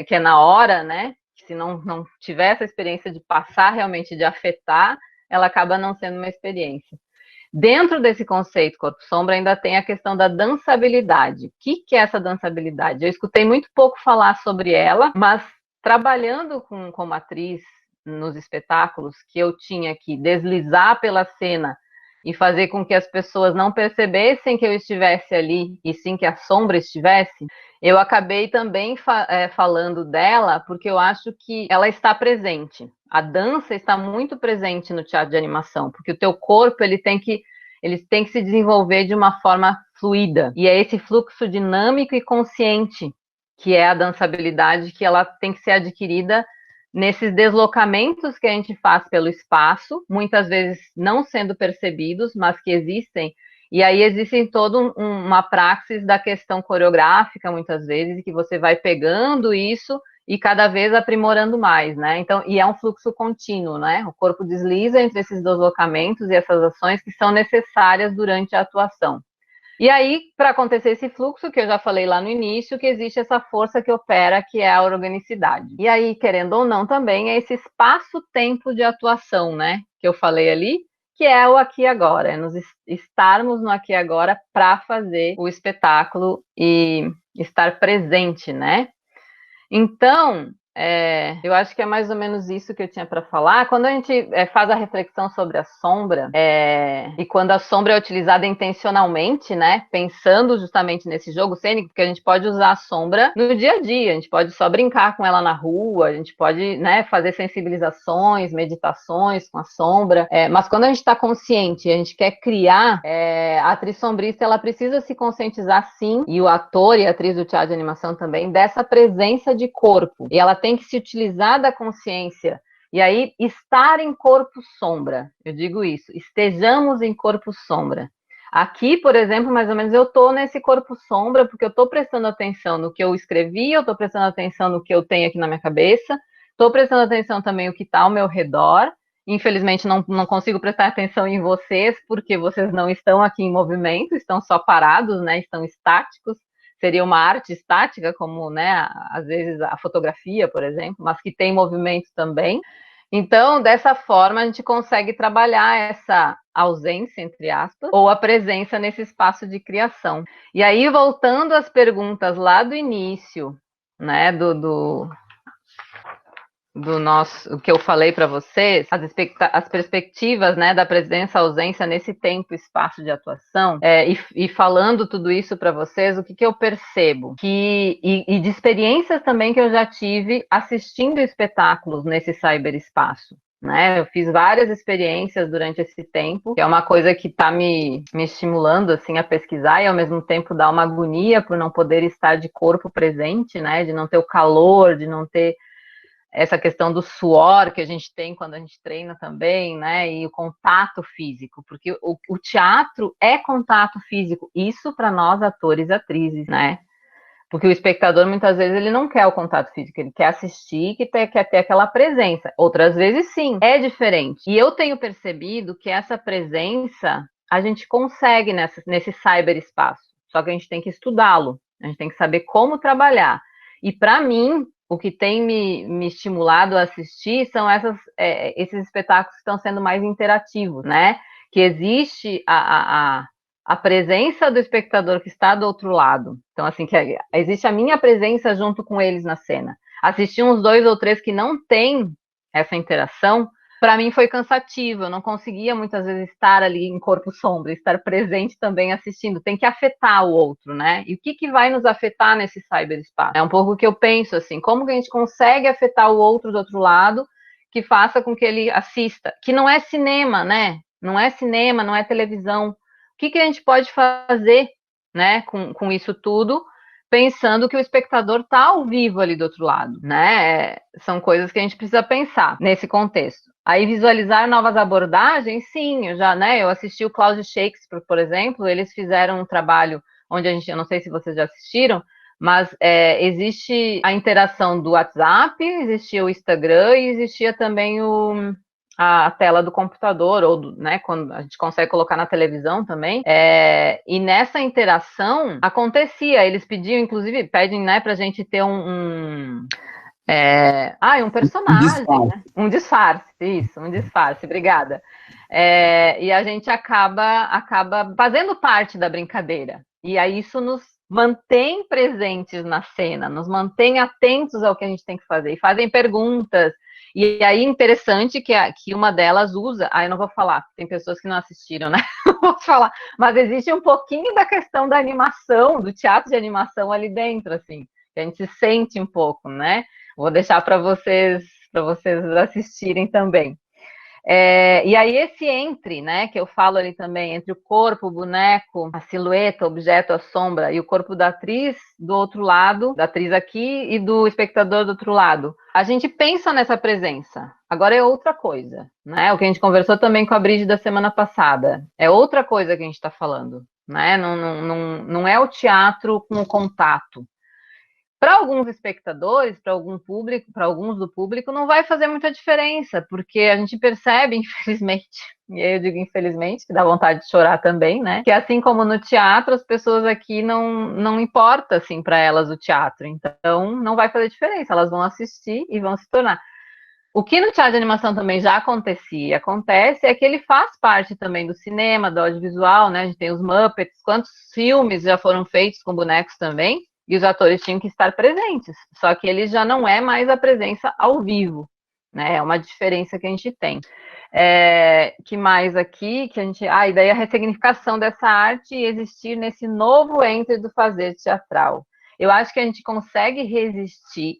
que é na hora, né, que se não tiver essa experiência de passar realmente, de afetar, ela acaba não sendo uma experiência. Dentro desse conceito corpo-sombra ainda tem a questão da dançabilidade. O que é essa dançabilidade? Eu escutei muito pouco falar sobre ela, mas trabalhando como atriz nos espetáculos que eu tinha que deslizar pela cena e fazer com que as pessoas não percebessem que eu estivesse ali, e sim que a sombra estivesse, eu acabei também falando dela, porque eu acho que ela está presente. A dança está muito presente no teatro de animação, porque o teu corpo ele tem que se desenvolver de uma forma fluida, e é esse fluxo dinâmico e consciente que é a dançabilidade, que ela tem que ser adquirida nesses deslocamentos que a gente faz pelo espaço, muitas vezes não sendo percebidos, mas que existem, e aí existe toda uma praxis da questão coreográfica, muitas vezes, que você vai pegando isso e cada vez aprimorando mais, né? Então, e é um fluxo contínuo, né? O corpo desliza entre esses deslocamentos e essas ações que são necessárias durante a atuação. E aí, para acontecer esse fluxo, que eu já falei lá no início, que existe essa força que opera, que é a organicidade. E aí, querendo ou não, também é esse espaço-tempo de atuação, né? Que eu falei ali, que é o aqui e agora, é nos estarmos no aqui e agora para fazer o espetáculo e estar presente, né? Então, eu acho que é mais ou menos isso que eu tinha para falar. Quando a gente faz a reflexão sobre a sombra, e quando a sombra é utilizada intencionalmente, né, pensando justamente nesse jogo cênico, porque a gente pode usar a sombra no dia a dia, a gente pode só brincar com ela na rua, a gente pode, né, fazer sensibilizações, meditações com a sombra, mas quando a gente está consciente e a gente quer criar, a atriz sombrista, ela precisa se conscientizar sim, e o ator e a atriz do teatro de animação também, dessa presença de corpo, e ela tem que se utilizar da consciência, e aí estar em corpo sombra, eu digo isso, estejamos em corpo sombra. Aqui, por exemplo, mais ou menos eu estou nesse corpo sombra, porque eu estou prestando atenção no que eu escrevi, eu estou prestando atenção no que eu tenho aqui na minha cabeça, estou prestando atenção também no que está ao meu redor. Infelizmente não consigo prestar atenção em vocês, porque vocês não estão aqui em movimento, estão só parados, né, estão estáticos. Seria uma arte estática, como, né, às vezes a fotografia, por exemplo, mas que tem movimento também. Então, dessa forma, a gente consegue trabalhar essa ausência, entre aspas, ou a presença nesse espaço de criação. E aí, voltando às perguntas lá do início, né, do nosso, o que eu falei para vocês, as perspectivas, né, da presença ausência nesse tempo e espaço de atuação, e falando tudo isso para vocês, o que eu percebo? E de experiências também que eu já tive assistindo espetáculos nesse cyberespaço. Né? Eu fiz várias experiências durante esse tempo, que é uma coisa que está me estimulando assim, a pesquisar, e ao mesmo tempo dá uma agonia por não poder estar de corpo presente, né? De não ter o calor, de não ter essa questão do suor que a gente tem quando a gente treina também, né, e o contato físico, porque o teatro é contato físico, isso para nós atores e atrizes, né, porque o espectador muitas vezes ele não quer o contato físico, ele quer assistir, quer ter aquela presença, outras vezes sim, é diferente, e eu tenho percebido que essa presença a gente consegue nesse cyberespaço, só que a gente tem que estudá-lo, a gente tem que saber como trabalhar, e para mim, o que tem me estimulado a assistir são esses espetáculos que estão sendo mais interativos, né? Que existe a presença do espectador que está do outro lado. Então, assim, que existe a minha presença junto com eles na cena. Assistir uns 2 ou 3 que não tem essa interação, para mim foi cansativo, eu não conseguia muitas vezes estar ali em corpo sombra, estar presente também assistindo, tem que afetar o outro, né? E o que vai nos afetar nesse cyberespaço? É um pouco o que eu penso, assim, como que a gente consegue afetar o outro do outro lado, que faça com que ele assista, que não é cinema, né? Não é cinema, não é televisão. O que a gente pode fazer, né, com isso tudo, pensando que o espectador está ao vivo ali do outro lado, né? São coisas que a gente precisa pensar nesse contexto. Aí visualizar novas abordagens, sim, eu assisti o Cláudio Shakespeare, por exemplo, eles fizeram um trabalho onde eu não sei se vocês já assistiram, mas existe a interação do WhatsApp, existia o Instagram e existia também a tela do computador, ou né, quando a gente consegue colocar na televisão também, e nessa interação acontecia, eles pediam, inclusive, pedem, né, pra gente ter um personagem, né? Um disfarce, isso, um disfarce, obrigada. E a gente acaba fazendo parte da brincadeira, e aí isso nos mantém presentes na cena, nos mantém atentos ao que a gente tem que fazer, e fazem perguntas, E aí, interessante que uma delas usa... eu não vou falar, tem pessoas que não assistiram, né? Não vou falar. Mas existe um pouquinho da questão da animação, do teatro de animação ali dentro, assim. Que a gente sente um pouco, né? Vou deixar para vocês assistirem também. E aí esse né, que eu falo ali também, entre o corpo, o boneco, a silhueta, o objeto, a sombra, e o corpo da atriz do outro lado, da atriz aqui e do espectador do outro lado. A gente pensa nessa presença. Agora é outra coisa, né? O que a gente conversou também com a Brígida semana passada. É outra coisa que a gente está falando, né? Não é o teatro com o contato. Para alguns espectadores, para alguns do público, não vai fazer muita diferença, porque a gente percebe, infelizmente, e aí eu digo infelizmente, que dá vontade de chorar também, né? Que assim como no teatro, as pessoas aqui não importa, assim, para elas o teatro. Então, não vai fazer diferença, elas vão assistir e vão se tornar. O que no teatro de animação também já acontecia e acontece é que ele faz parte também do cinema, do audiovisual, né? A gente tem os Muppets, quantos filmes já foram feitos com bonecos também, e os atores tinham que estar presentes, só que ele já não é mais a presença ao vivo, né? É uma diferença que a gente tem. Que mais aqui, que a gente... e daí a ressignificação dessa arte e existir nesse novo entre do fazer teatral. Eu acho que a gente consegue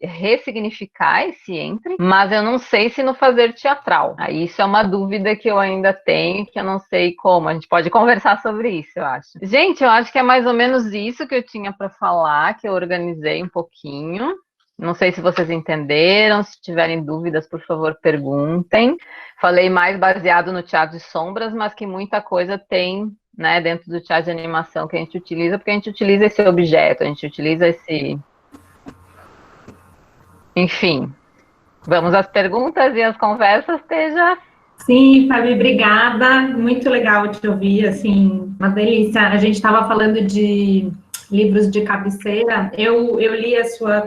ressignificar esse entre, mas eu não sei se no fazer teatral. Isso é uma dúvida que eu ainda tenho, que eu não sei como. A gente pode conversar sobre isso, eu acho. Gente, eu acho que é mais ou menos isso que eu tinha para falar, que eu organizei um pouquinho. Não sei se vocês entenderam, se tiverem dúvidas, por favor, perguntem. Falei mais baseado no teatro de sombras, mas que muita coisa tem, né, dentro do teatro de animação que a gente utiliza, porque a gente utiliza esse objeto, a gente utiliza esse... Enfim, vamos às perguntas e às conversas, Teja. Sim, Fabi, obrigada. Muito legal te ouvir, assim, uma delícia. A gente estava falando de livros de cabeceira. Eu li a sua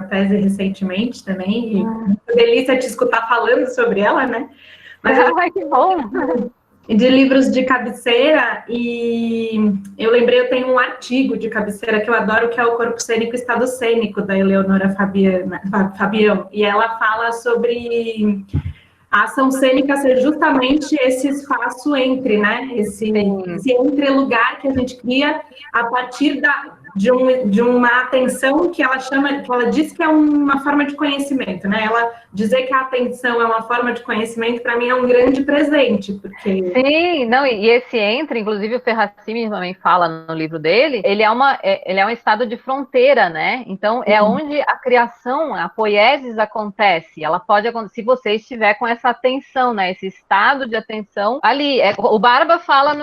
tese recentemente também, e uma delícia te escutar falando sobre ela, né? Mas que bom! De livros de cabeceira, e eu lembrei, eu tenho um artigo de cabeceira que eu adoro, que é o Corpo Cênico e Estado Cênico, da Eleonora Fabião, e ela fala sobre a ação cênica ser justamente esse espaço entre, né? Esse entre-lugar que a gente cria a partir de uma atenção que ela diz que é uma forma de conhecimento, né? Ela dizer que a atenção é uma forma de conhecimento, para mim, é um grande presente, porque... Sim, não, e esse entre, inclusive o Ferracini também fala no livro dele, ele é um estado de fronteira, né? Então, é onde a criação, a poiesis acontece. Ela pode acontecer se você estiver com essa atenção, né? Esse estado de atenção ali. O Barba fala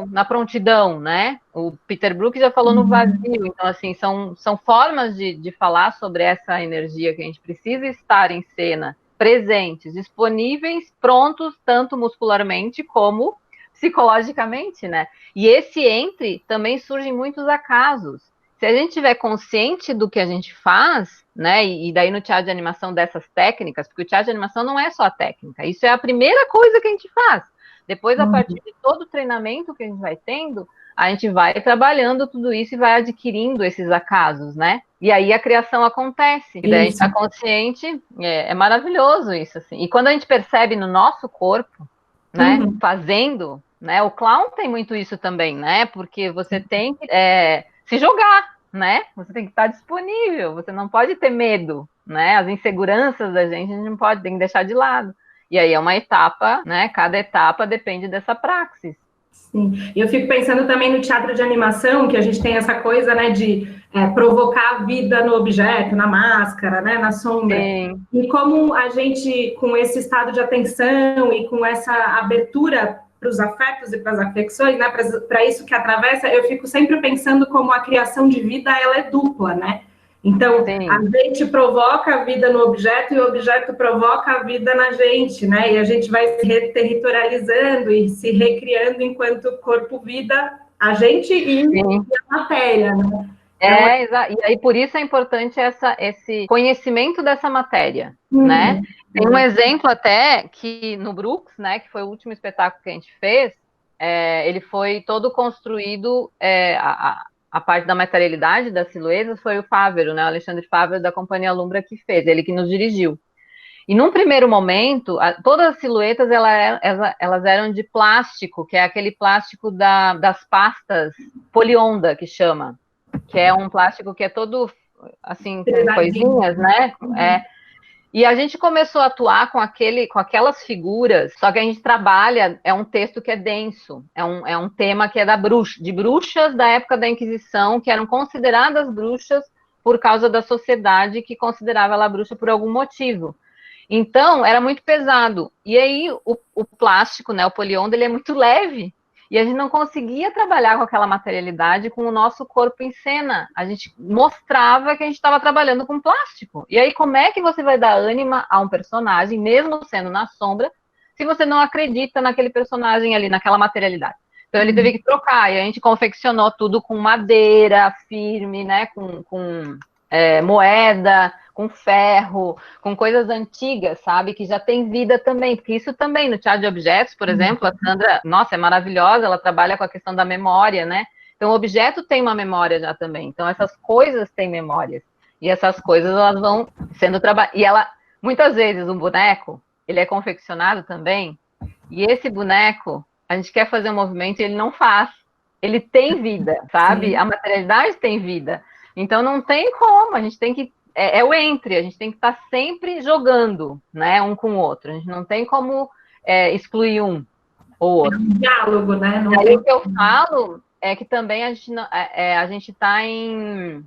na prontidão, né? O Peter Brook já falou no vazio. Então, assim, são formas de falar sobre essa energia que a gente precisa estar em cena, presentes, disponíveis, prontos, tanto muscularmente como psicologicamente, né? E esse entre também surge em muitos acasos. Se a gente estiver consciente do que a gente faz, né? E daí no teatro de animação dessas técnicas, porque o teatro de animação não é só a técnica, isso é a primeira coisa que a gente faz. Depois, a partir de todo o treinamento que a gente vai tendo, a gente vai trabalhando tudo isso e vai adquirindo esses acasos, né? E aí a criação acontece. E daí a gente está consciente, é maravilhoso isso, assim. E quando a gente percebe no nosso corpo, né, fazendo, né? O clown tem muito isso também, né? Porque você tem que se jogar, né? Você tem que estar disponível, você não pode ter medo, né? As inseguranças da gente a gente não pode, tem que deixar de lado. E aí é uma etapa, né? Cada etapa depende dessa praxis. Sim, e eu fico pensando também no teatro de animação, que a gente tem essa coisa, né, de provocar a vida no objeto, na máscara, né, na sombra. Sim. E como a gente, com esse estado de atenção e com essa abertura para os afetos e para as afecções, né, para isso que atravessa, eu fico sempre pensando como a criação de vida, ela é dupla, né? Então, sim, a gente provoca a vida no objeto e o objeto provoca a vida na gente, né? E a gente vai se reterritorializando e se recriando enquanto corpo-vida, a gente e a matéria, né? E aí por isso é importante esse conhecimento dessa matéria, né? Tem um exemplo até que no Brooks, né, que foi o último espetáculo que a gente fez, ele foi todo construído, a parte da materialidade das silhuetas foi o Fávero, né, o Alexandre Fávero da Companhia Lumbra que fez, ele que nos dirigiu. E num primeiro momento, todas as silhuetas elas eram de plástico, que é aquele plástico das pastas polionda, que chama, que é um plástico que é todo assim, com coisinhas, né? E a gente começou a atuar com aquelas figuras, só que a gente trabalha, é um texto que é denso, é um tema que é de bruxas da época da Inquisição, que eram consideradas bruxas por causa da sociedade que considerava ela bruxa por algum motivo. Então, era muito pesado. E aí, o plástico, né, o poliondo, ele é muito leve. E a gente não conseguia trabalhar com aquela materialidade com o nosso corpo em cena. A gente mostrava que a gente estava trabalhando com plástico. E aí, como é que você vai dar ânima a um personagem, mesmo sendo na sombra, se você não acredita naquele personagem ali, naquela materialidade? Então, ele teve que trocar. E a gente confeccionou tudo com madeira firme, né, com moeda, com ferro, com coisas antigas, sabe? Que já tem vida também, porque isso também, no teatro de objetos, por exemplo, a Sandra, nossa, é maravilhosa, ela trabalha com a questão da memória, né? Então, o objeto tem uma memória já também. Então, essas coisas têm memórias. E essas coisas, elas vão sendo trabalhadas. E ela, muitas vezes, um boneco, ele é confeccionado também, e esse boneco, a gente quer fazer um movimento e ele não faz. Ele tem vida, sabe? Sim. A materialidade tem vida. Então, não tem como, a gente tem que... É o entre, a gente tem que estar sempre jogando, né, um com o outro. A gente não tem como excluir um ou outro. É um diálogo, né? Não aí o que eu falo é que também a gente está em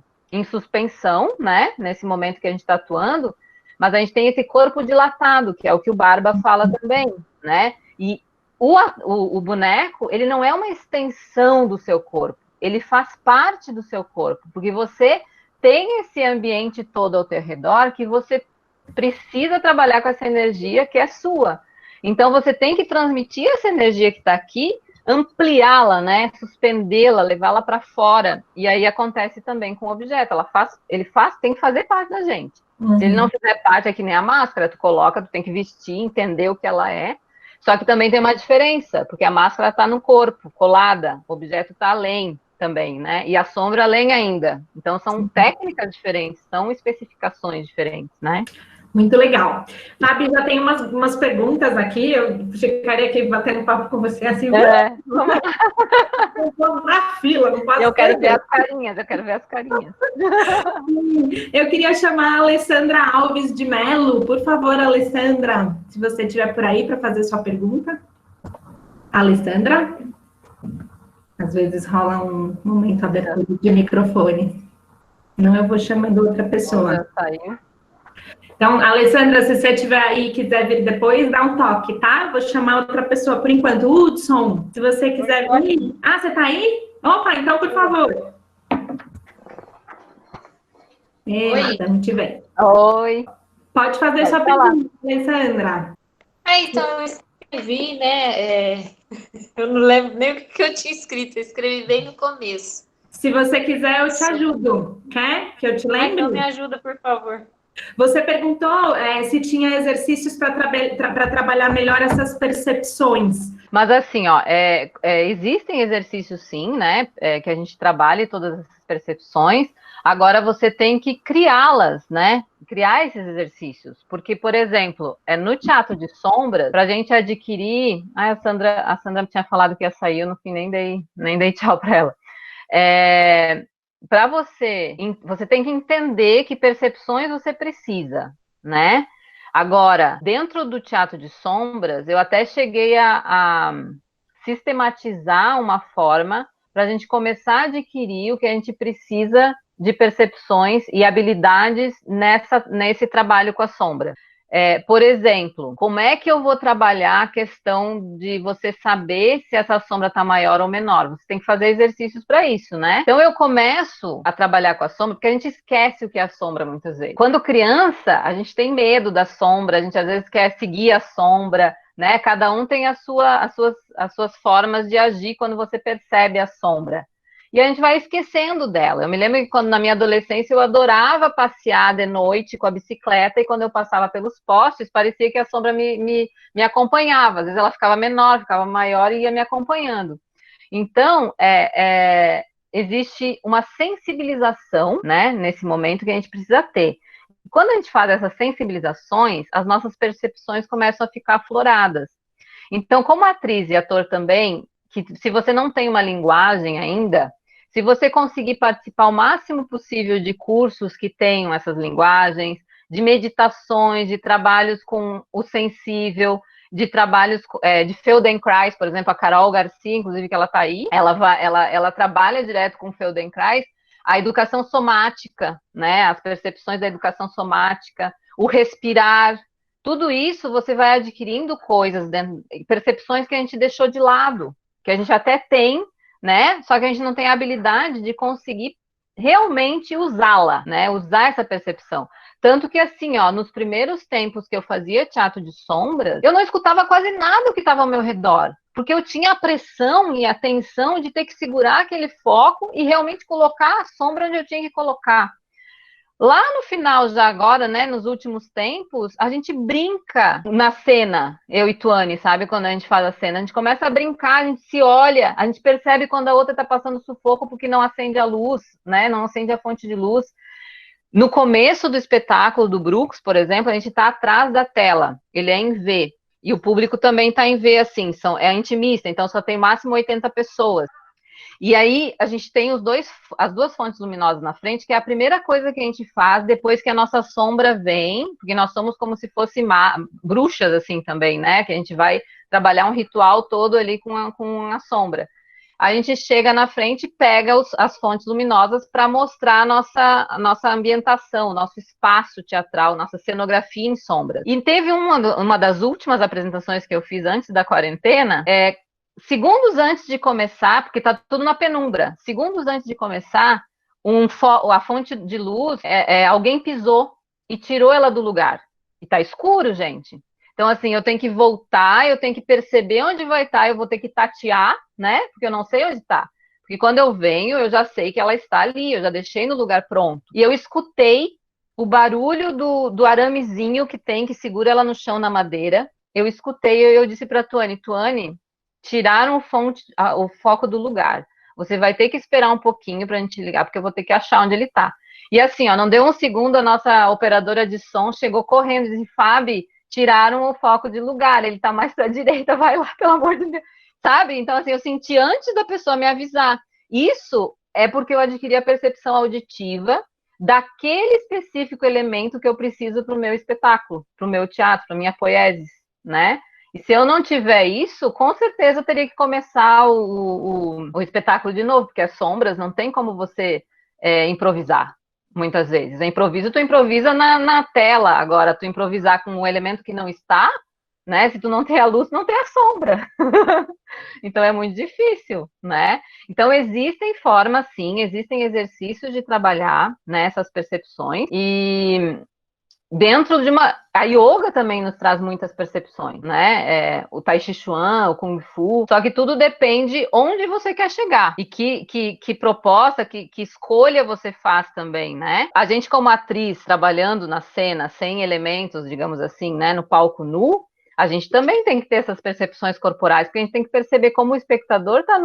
suspensão, né, nesse momento que a gente está atuando, mas a gente tem esse corpo dilatado, que é o que o Barba fala também, né? E o boneco, ele não é uma extensão do seu corpo, ele faz parte do seu corpo, porque você tem esse ambiente todo ao teu redor que você precisa trabalhar com essa energia que é sua. Então, você tem que transmitir essa energia que está aqui, ampliá-la, né? Suspendê-la, levá-la para fora. E aí acontece também com o objeto. Ele tem que fazer parte da gente. Se ele não fizer parte, é que nem a máscara. Tu coloca, tu tem que vestir, entender o que ela é. Só que também tem uma diferença, porque a máscara está no corpo, colada. O objeto está além também, né? E a sombra além ainda. Então, são técnicas diferentes, são especificações diferentes, né? Muito legal. Fabi, já tem umas perguntas aqui, eu ficaria aqui batendo papo com você assim. Vamos na fila, não posso. Eu quero ver as carinhas. Eu queria chamar a Alessandra Alves de Melo. Por favor, Alessandra, se você estiver por aí para fazer sua pergunta. Alessandra? Às vezes rola um momento aberto de microfone. Não, eu vou chamando outra pessoa. Então, Alessandra, se você estiver aí e quiser vir depois, dá um toque, tá? Vou chamar outra pessoa por enquanto. Hudson, se você quiser vir. Ah, você tá aí? Opa, então, por favor. Oi. Não te vê. Oi. Pode fazer sua pergunta, Alessandra. Então, eu escrevi, né? Eu não lembro nem o que eu tinha escrito, eu escrevi bem no começo. Se você quiser, eu te ajudo. Quer que eu te lembre? Então, me ajuda, por favor. Você perguntou se tinha exercícios para trabalhar melhor essas percepções. Mas assim, ó, existem exercícios sim, né? Que a gente trabalhe todas essas percepções. Agora você tem que criá-las, né? Criar esses exercícios. Porque, por exemplo, no teatro de sombras, para a gente adquirir. A Sandra tinha falado que ia sair, eu no fim nem dei tchau para ela. Para você tem que entender que percepções você precisa, né? Agora, dentro do teatro de sombras, eu até cheguei a sistematizar uma forma para a gente começar a adquirir o que a gente precisa de percepções e habilidades nesse trabalho com a sombra. Por exemplo, como é que eu vou trabalhar a questão de você saber se essa sombra está maior ou menor? Você tem que fazer exercícios para isso, né? Então, eu começo a trabalhar com a sombra, porque a gente esquece o que é a sombra muitas vezes. Quando criança, a gente tem medo da sombra, a gente às vezes quer seguir a sombra, né? Cada um tem as suas formas de agir quando você percebe a sombra. E a gente vai esquecendo dela. Eu me lembro que quando na minha adolescência eu adorava passear de noite com a bicicleta e quando eu passava pelos postes, parecia que a sombra me acompanhava. Às vezes ela ficava menor, ficava maior e ia me acompanhando. Então, existe uma sensibilização, né, nesse momento que a gente precisa ter. Quando a gente faz essas sensibilizações, as nossas percepções começam a ficar afloradas. Então, como atriz e ator também, que se você não tem uma linguagem ainda, se você conseguir participar o máximo possível de cursos que tenham essas linguagens, de meditações, de trabalhos com o sensível, de trabalhos de Feldenkrais, por exemplo, a Carol Garcia, inclusive, que ela está aí, ela trabalha direto com Feldenkrais, a educação somática, né, as percepções da educação somática, o respirar, tudo isso você vai adquirindo coisas, percepções que a gente deixou de lado, que a gente até tem, né, só que a gente não tem a habilidade de conseguir realmente usá-la, né, usar essa percepção. Tanto que, assim, ó, nos primeiros tempos que eu fazia teatro de sombras, eu não escutava quase nada do que estava ao meu redor, porque eu tinha a pressão e a tensão de ter que segurar aquele foco e realmente colocar a sombra onde eu tinha que colocar. Lá no final, já agora, né, nos últimos tempos, a gente brinca na cena, eu e Tuane, sabe? Quando a gente faz a cena, a gente começa a brincar, a gente se olha, a gente percebe quando a outra tá passando sufoco porque não acende a luz, né? Não acende a fonte de luz. No começo do espetáculo do Brooks, por exemplo, a gente tá atrás da tela, ele é em V, e o público também tá em V, assim, é intimista, então só tem máximo 80 pessoas. E aí, a gente tem as duas fontes luminosas na frente, que é a primeira coisa que a gente faz depois que a nossa sombra vem, porque nós somos como se fossem bruxas, assim, também, né? Que a gente vai trabalhar um ritual todo ali com a sombra. A gente chega na frente e pega as fontes luminosas para mostrar a nossa ambientação, nosso espaço teatral, nossa cenografia em sombras. E teve uma das últimas apresentações que eu fiz antes da quarentena, segundos antes de começar, porque tá tudo na penumbra, segundos antes de começar, a fonte de luz, alguém pisou e tirou ela do lugar. E tá escuro, gente. Então, assim, eu tenho que voltar, eu tenho que perceber onde vai estar, eu vou ter que tatear, né? Porque eu não sei onde tá. Porque quando eu venho, eu já sei que ela está ali, eu já deixei no lugar pronto. E eu escutei o barulho do aramezinho que segura ela no chão na madeira. Eu escutei e eu disse pra Tuane, tiraram o foco do lugar. Você vai ter que esperar um pouquinho pra gente ligar, porque eu vou ter que achar onde ele tá. E assim, ó, não deu um segundo, a nossa operadora de som chegou correndo e disse, Fábio, tiraram o foco de lugar, ele tá mais pra direita, vai lá, pelo amor de Deus. Sabe? Então, assim, eu senti antes da pessoa me avisar. Isso é porque eu adquiri a percepção auditiva daquele específico elemento que eu preciso pro meu espetáculo, pro meu teatro, pra minha poiesis, né? E se eu não tiver isso, com certeza eu teria que começar o espetáculo de novo, porque as sombras não tem como você improvisar, muitas vezes. Improviso, tu improvisa na tela, agora tu improvisar com um elemento que não está, né? Se tu não tem a luz, não tem a sombra. Então é muito difícil, né? Então existem formas, sim, existem exercícios de trabalhar, né, essas percepções, e dentro de a yoga também nos traz muitas percepções, né? O Tai Chi Chuan, o Kung Fu, só que tudo depende onde você quer chegar e que proposta, que escolha você faz também, né? A gente como atriz trabalhando na cena sem elementos, digamos assim, né, no palco nu, a gente também tem que ter essas percepções corporais, porque a gente tem que perceber como o espectador está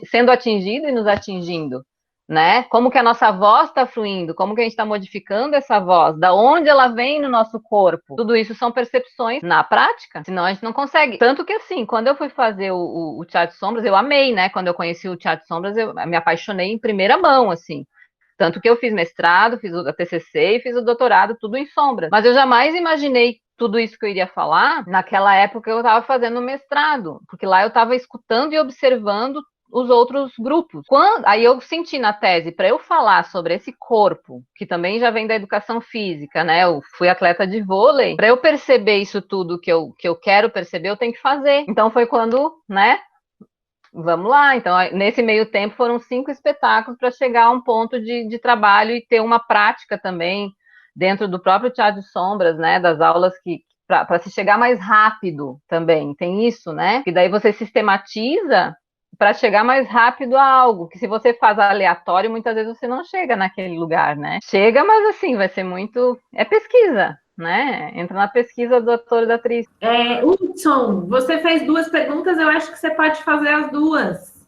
sendo atingido e nos atingindo, né? Como que a nossa voz está fluindo, como que a gente está modificando essa voz, da onde ela vem no nosso corpo. Tudo isso são percepções na prática, senão a gente não consegue. Tanto que, assim, quando eu fui fazer o Teatro de Sombras, eu amei, né? Quando eu conheci o Teatro de Sombras, eu me apaixonei em primeira mão, assim. Tanto que eu fiz mestrado, fiz o TCC e fiz o doutorado, tudo em sombras. Mas eu jamais imaginei tudo isso que eu iria falar naquela época que eu estava fazendo o mestrado, porque lá eu estava escutando e observando os outros grupos. Aí eu senti na tese, para eu falar sobre esse corpo, que também já vem da educação física, né? Eu fui atleta de vôlei, para eu perceber isso tudo que eu quero perceber, eu tenho que fazer. Então foi quando, né? Vamos lá. Então, nesse meio tempo, foram 5 espetáculos para chegar a um ponto de trabalho e ter uma prática também dentro do próprio Teatro de Sombras, né? Das aulas para se chegar mais rápido também. Tem isso, né? E daí você sistematiza para chegar mais rápido a algo, que se você faz aleatório, muitas vezes você não chega naquele lugar, né? Chega, mas assim, vai ser muito... É pesquisa, né? Entra na pesquisa do ator e da atriz. Hudson, você fez 2 perguntas, eu acho que você pode fazer as 2.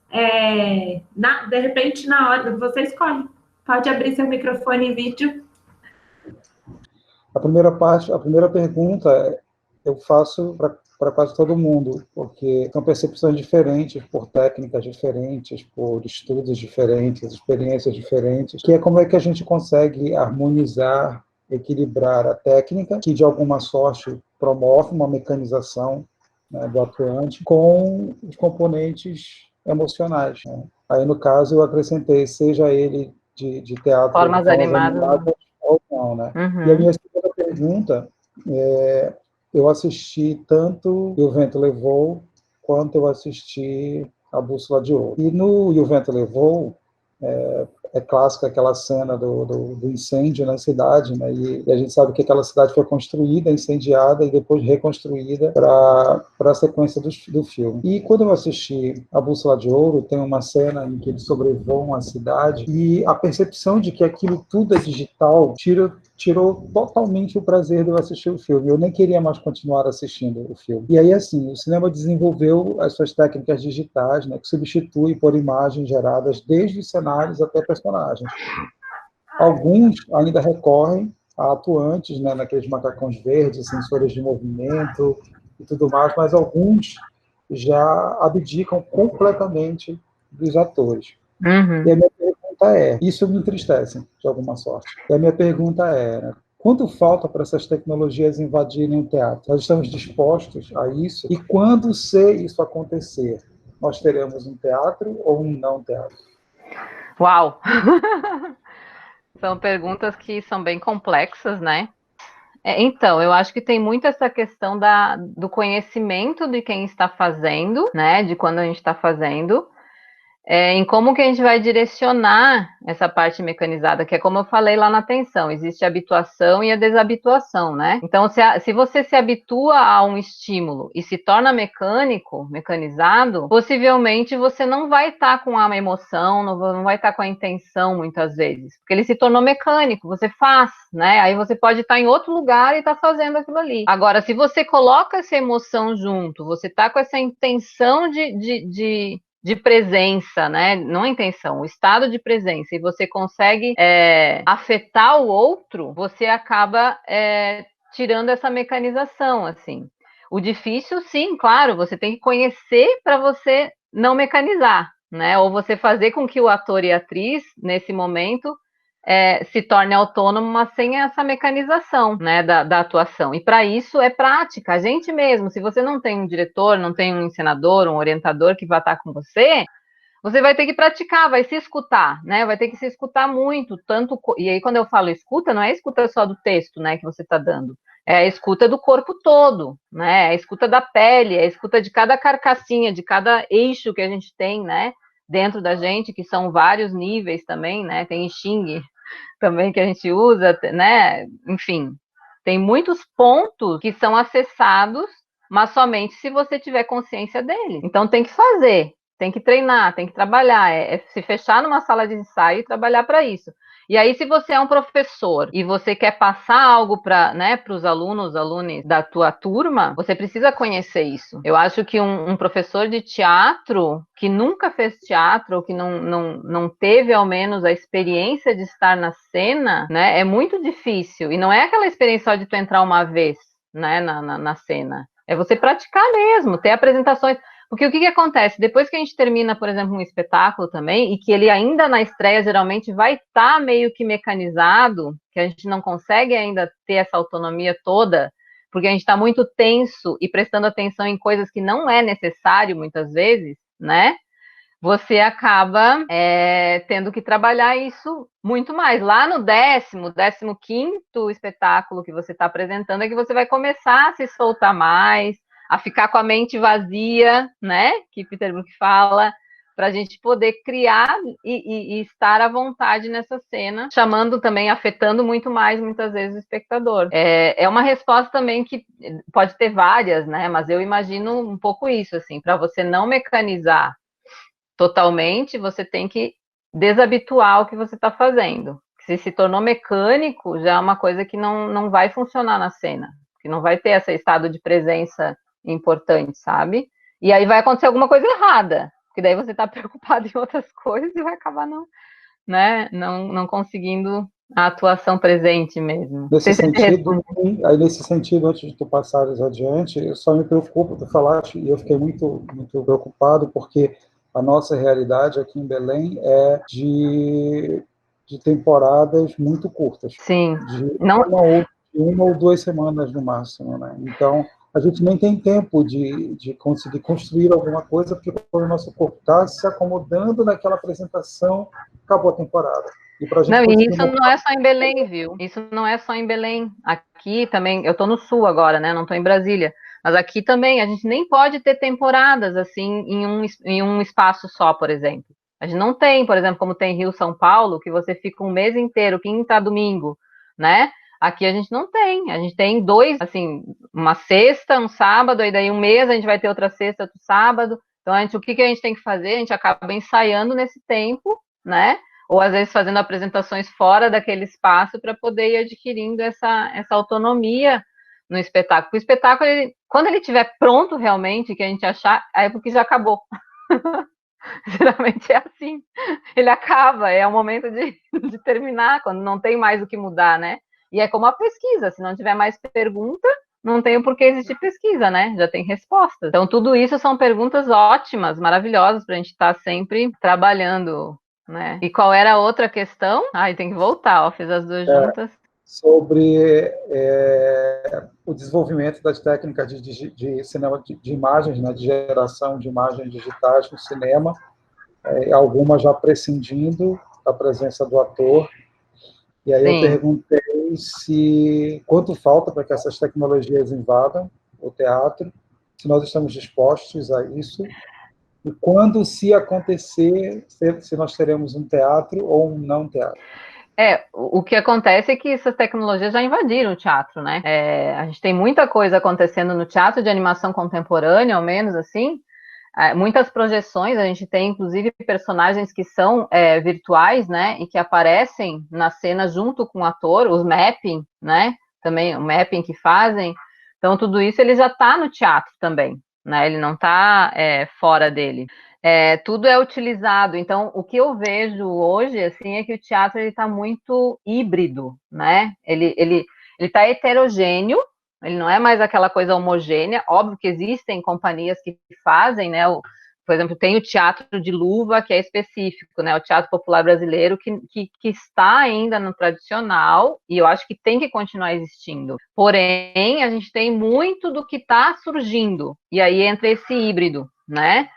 De repente, na hora, você escolhe. Pode abrir seu microfone e vídeo. A primeira pergunta eu faço para quase todo mundo, porque são percepções diferentes, por técnicas diferentes, por estudos diferentes, experiências diferentes, que é como é que a gente consegue harmonizar, equilibrar a técnica, que de alguma sorte promove uma mecanização, né, do atuante, com os componentes emocionais, né? Aí, no caso, eu acrescentei, seja ele de teatro, Formas animadas. ou não, né? E a Uhum. minha segunda pergunta eu assisti tanto E o Vento Levou, quanto eu assisti A Bússola de Ouro. E no E o Vento Levou, é clássica aquela cena do incêndio na cidade, né? E a gente sabe que aquela cidade foi construída, incendiada e depois reconstruída para a sequência do filme. E quando eu assisti A Bússola de Ouro, tem uma cena em que eles sobrevoam a cidade e a percepção de que aquilo tudo é digital tirou totalmente o prazer de eu assistir o filme. Eu nem queria mais continuar assistindo o filme. E aí, assim, o cinema desenvolveu as suas técnicas digitais, né, que substitui por imagens geradas desde os cenários até personagens. Alguns ainda recorrem a atuantes, né, naqueles macacões verdes, sensores de movimento e tudo mais, mas alguns já abdicam completamente dos atores. Uhum. E a minha pergunta isso me entristece, de alguma sorte. E a minha pergunta quanto falta para essas tecnologias invadirem o teatro? Nós estamos dispostos a isso? E quando, se isso acontecer, nós teremos um teatro ou um não teatro? Uau! São perguntas que são bem complexas, né? Então, eu acho que tem muito essa questão do conhecimento de quem está fazendo, né? De quando a gente está fazendo, em como que a gente vai direcionar essa parte mecanizada, que é como eu falei lá na atenção, existe a habituação e a desabituação, né? Então, se você se habitua a um estímulo e se torna mecanizado, possivelmente você não vai estar com a emoção, não vai estar com a intenção, muitas vezes, porque ele se tornou mecânico, você faz, né? Aí você pode estar em outro lugar e estar fazendo aquilo ali. Agora, se você coloca essa emoção junto, você está com essa intenção de presença, né? Não a intenção, o estado de presença, e você consegue afetar o outro, você acaba tirando essa mecanização, assim. O difícil, sim, claro, você tem que conhecer para você não mecanizar, né? Ou você fazer com que o ator e a atriz, nesse momento, se torne autônomo, mas sem essa mecanização, né, da atuação. E para isso é prática, a gente mesmo. Se você não tem um diretor, não tem um encenador, um orientador que vai estar com você, você vai ter que praticar, vai se escutar, né? Vai ter que se escutar muito, tanto. E aí, quando eu falo escuta, não é escuta só do texto, né, que você está dando. É a escuta do corpo todo, né? É a escuta da pele, é a escuta de cada carcassinha, de cada eixo que a gente tem, né? Dentro da gente, que são vários níveis também, né? Tem Xing também que a gente usa, né? Enfim, tem muitos pontos que são acessados, mas somente se você tiver consciência dele. Então tem que fazer, tem que treinar, tem que trabalhar, se fechar numa sala de ensaio e trabalhar para isso. E aí, se você é um professor e você quer passar algo para, né, os alunos da tua turma, você precisa conhecer isso. Eu acho que um professor de teatro que nunca fez teatro, ou que não teve, ao menos, a experiência de estar na cena, né, é muito difícil. E não é aquela experiência só de tu entrar uma vez, né, na cena. É você praticar mesmo, ter apresentações. Porque o que acontece? Depois que a gente termina, por exemplo, um espetáculo também, e que ele ainda na estreia geralmente vai estar meio que mecanizado, que a gente não consegue ainda ter essa autonomia toda, porque a gente está muito tenso e prestando atenção em coisas que não é necessário muitas vezes, né? Você acaba tendo que trabalhar isso muito mais. Lá no 15º espetáculo que você está apresentando é que você vai começar a se soltar mais, a ficar com a mente vazia, né? Que Peter Brook fala, para a gente poder criar e estar à vontade nessa cena, chamando também, afetando muito mais, muitas vezes, o espectador. É uma resposta também que pode ter várias, né? Mas eu imagino um pouco isso, assim, para você não mecanizar totalmente, você tem que desabituar o que você está fazendo. Se tornou mecânico, já é uma coisa que não vai funcionar na cena, que não vai ter esse estado de presença importante, sabe? E aí vai acontecer alguma coisa errada, porque daí você está preocupado em outras coisas e vai acabar não conseguindo a atuação presente mesmo. Nesse Você sentido, aí nesse sentido, antes de tu passares adiante, eu só me preocupo, tu falaste, e eu fiquei muito preocupado, porque a nossa realidade aqui em Belém é de temporadas muito curtas, Sim. de Não, uma ou 2 semanas no máximo, né? Então, a gente nem tem tempo de conseguir construir alguma coisa, porque quando o nosso corpo está se acomodando naquela apresentação, acabou a temporada. E para a gente não, e conseguir isso uma... não é só em Belém, viu? Isso não é só em Belém. Aqui também, eu estou no sul agora, né? Não estou em Brasília. Mas aqui também, a gente nem pode ter temporadas assim em um espaço só, por exemplo. A gente não tem, por exemplo, como tem Rio, São Paulo, que você fica um mês inteiro, quinta a domingo, né? Aqui a gente não tem. A gente tem dois, assim, uma sexta, um sábado, e daí um mês a gente vai ter outra sexta, outro sábado. Então, o que a gente tem que fazer? A gente acaba ensaiando nesse tempo, né? Ou às vezes fazendo apresentações fora daquele espaço para poder ir adquirindo essa autonomia no espetáculo. O espetáculo, quando ele estiver pronto realmente, que a gente achar, é porque já acabou. Geralmente é assim. Ele acaba, é o momento de terminar, quando não tem mais o que mudar, né? E é como a pesquisa, se não tiver mais pergunta, não tem o porquê existir pesquisa, né? Já tem respostas. Então, tudo isso são perguntas ótimas, maravilhosas, para a gente estar sempre trabalhando, né? E qual era a outra questão? Ai, tem que voltar, ó, fiz as duas juntas. Sobre o desenvolvimento das técnicas de cinema de imagens, né, de geração de imagens digitais no cinema, algumas já prescindindo da presença do ator. E aí eu perguntei quanto falta para que essas tecnologias invadam o teatro, se nós estamos dispostos a isso, e quando, se acontecer, se nós teremos um teatro ou um não teatro. O que acontece é que essas tecnologias já invadiram o teatro, né? A gente tem muita coisa acontecendo no teatro de animação contemporânea, ao menos assim. Muitas projeções, a gente tem inclusive personagens que são virtuais, né? E que aparecem na cena junto com o ator, os mapping, né? Também o mapping que fazem. Então, tudo isso ele já está no teatro também, né? Ele não está fora dele. Tudo é utilizado. Então, o que eu vejo hoje, assim, é que o teatro ele está muito híbrido, né? Ele está heterogêneo. Ele não é mais aquela coisa homogênea. Óbvio que existem companhias que fazem, né? Por exemplo, tem o teatro de luva, que é específico, né? O teatro popular brasileiro, que está ainda no tradicional, e eu acho que tem que continuar existindo. Porém, a gente tem muito do que está surgindo, e aí entra esse híbrido, né?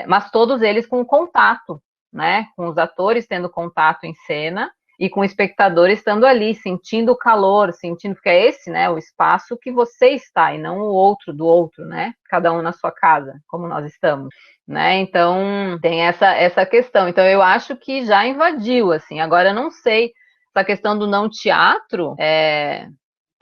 Mas todos eles com contato, né? Com os atores tendo contato em cena e com o espectador estando ali, sentindo o calor, sentindo, porque é esse, né, o espaço que você está, e não o outro do outro, né, cada um na sua casa, como nós estamos, né, então tem essa questão, então eu acho que já invadiu, assim, agora eu não sei, essa questão do não teatro,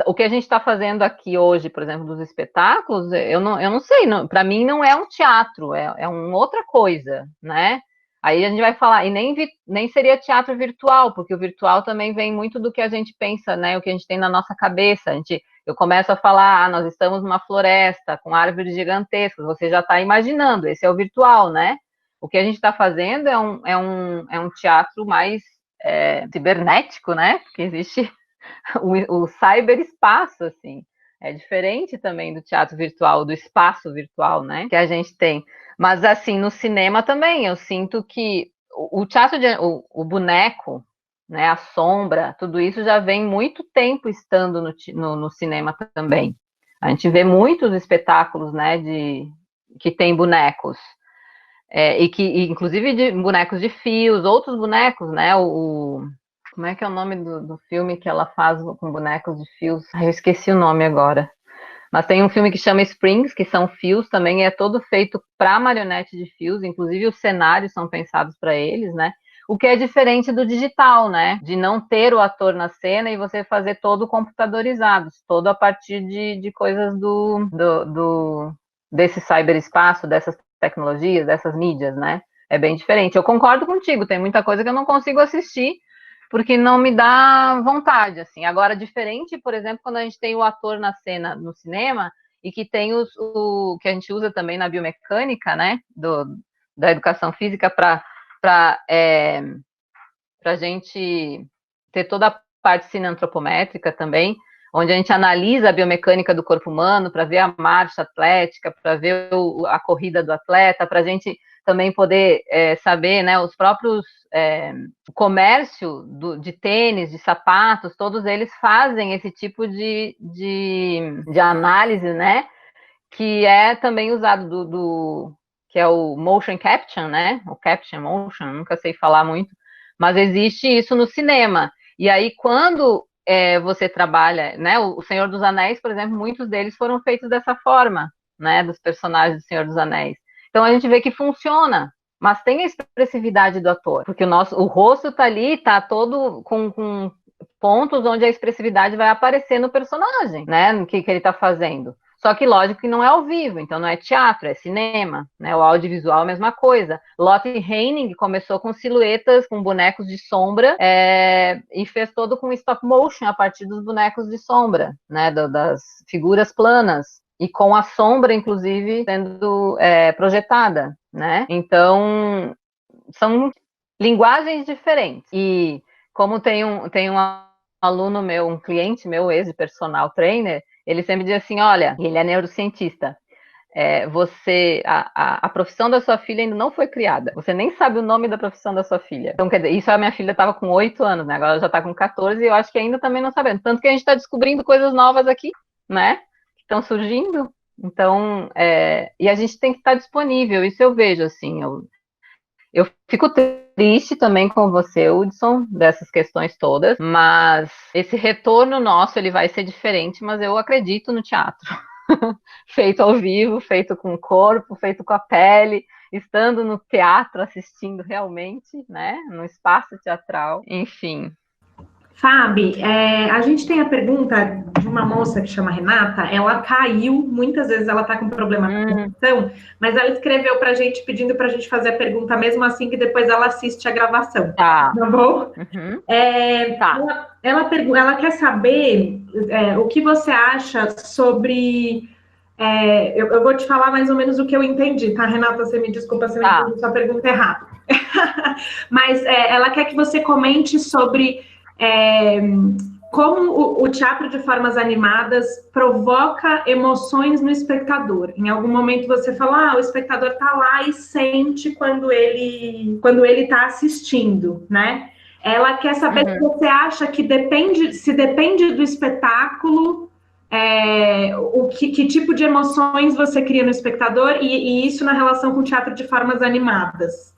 o que a gente está fazendo aqui hoje, por exemplo, dos espetáculos, eu não sei, para mim não é um teatro, é uma outra coisa, né? Aí a gente vai falar, e nem seria teatro virtual, porque o virtual também vem muito do que a gente pensa, né? O que a gente tem na nossa cabeça. Eu começo a falar, nós estamos numa floresta com árvores gigantescas, você já está imaginando, esse é o virtual, né? O que a gente está fazendo é um teatro mais cibernético, né? Porque existe o cyberespaço, assim. É diferente também do teatro virtual, do espaço virtual, né? Que a gente tem. Mas, assim, no cinema também, eu sinto que o teatro, o boneco, né, a sombra, tudo isso já vem muito tempo estando no cinema também. A gente vê muitos espetáculos, né, que tem bonecos. Inclusive, de bonecos de fios, outros bonecos, né, como é que é o nome do filme que ela faz com bonecos de fios? Eu esqueci o nome agora. Mas tem um filme que chama Springs, que são fios também, e é todo feito para marionete de fios, inclusive os cenários são pensados para eles, né? O que é diferente do digital, né? De não ter o ator na cena e você fazer todo computadorizado, todo a partir de coisas desse cyberespaço, dessas tecnologias, dessas mídias, né? É bem diferente. Eu concordo contigo, tem muita coisa que eu não consigo assistir, porque não me dá vontade, assim. Agora, diferente, por exemplo, quando a gente tem o ator na cena, no cinema, e que tem o que a gente usa também na biomecânica, né, da educação física, para a gente ter toda a parte cineantropométrica também, onde a gente analisa a biomecânica do corpo humano para ver a marcha atlética, para ver a corrida do atleta, para a gente também poder saber, né, os próprios o comércio de tênis, de sapatos, todos eles fazem esse tipo de análise, né, que é também usado que é o motion caption, né, o caption motion, nunca sei falar muito, mas existe isso no cinema. E aí, quando você trabalha, né, o Senhor dos Anéis, por exemplo, muitos deles foram feitos dessa forma, né, dos personagens do Senhor dos Anéis. Então, a gente vê que funciona, mas tem a expressividade do ator, porque o rosto tá ali, tá todo com pontos onde a expressividade vai aparecer no personagem, né, no que ele tá fazendo. Só que, lógico, que não é ao vivo, então não é teatro, é cinema, né? O audiovisual é a mesma coisa. Lotte Henning começou com silhuetas, com bonecos de sombra, e fez todo com stop motion a partir dos bonecos de sombra, né? Das figuras planas, e com a sombra, inclusive, sendo projetada, né? Então, são linguagens diferentes. E como tem um aluno meu, um cliente meu, ex-personal trainer, ele sempre diz assim, olha, e ele é neurocientista, a profissão da sua filha ainda não foi criada, você nem sabe o nome da profissão da sua filha. Então, quer dizer, isso a minha filha estava com 8 anos, né, agora ela já está com 14, e eu acho que ainda também não sabendo, tanto que a gente está descobrindo coisas novas aqui, né, que estão surgindo, então, e a gente tem que estar disponível, isso eu vejo, assim, eu fico triste também com você, Hudson, dessas questões todas, mas esse retorno nosso, ele vai ser diferente, mas eu acredito no teatro. Feito ao vivo, feito com o corpo, feito com a pele, estando no teatro, assistindo realmente, né, no espaço teatral, enfim. Fabi, a gente tem a pergunta de uma moça que chama Renata, ela caiu, muitas vezes ela está com problema de conexão, mas ela escreveu para a gente pedindo para a gente fazer a pergunta mesmo assim, que depois ela assiste a gravação. Tá bom? Uhum. Ela quer saber o que você acha sobre... eu vou te falar mais ou menos o que eu entendi, tá, Renata? Você me desculpa se eu entendi sua pergunta errada. Mas ela quer que você comente sobre... como o teatro de formas animadas provoca emoções no espectador. Em algum momento você fala, o espectador está lá e sente quando ele está assistindo, né? Ela quer saber se você acha que depende do espetáculo, que tipo de emoções você cria no espectador e isso na relação com o teatro de formas animadas.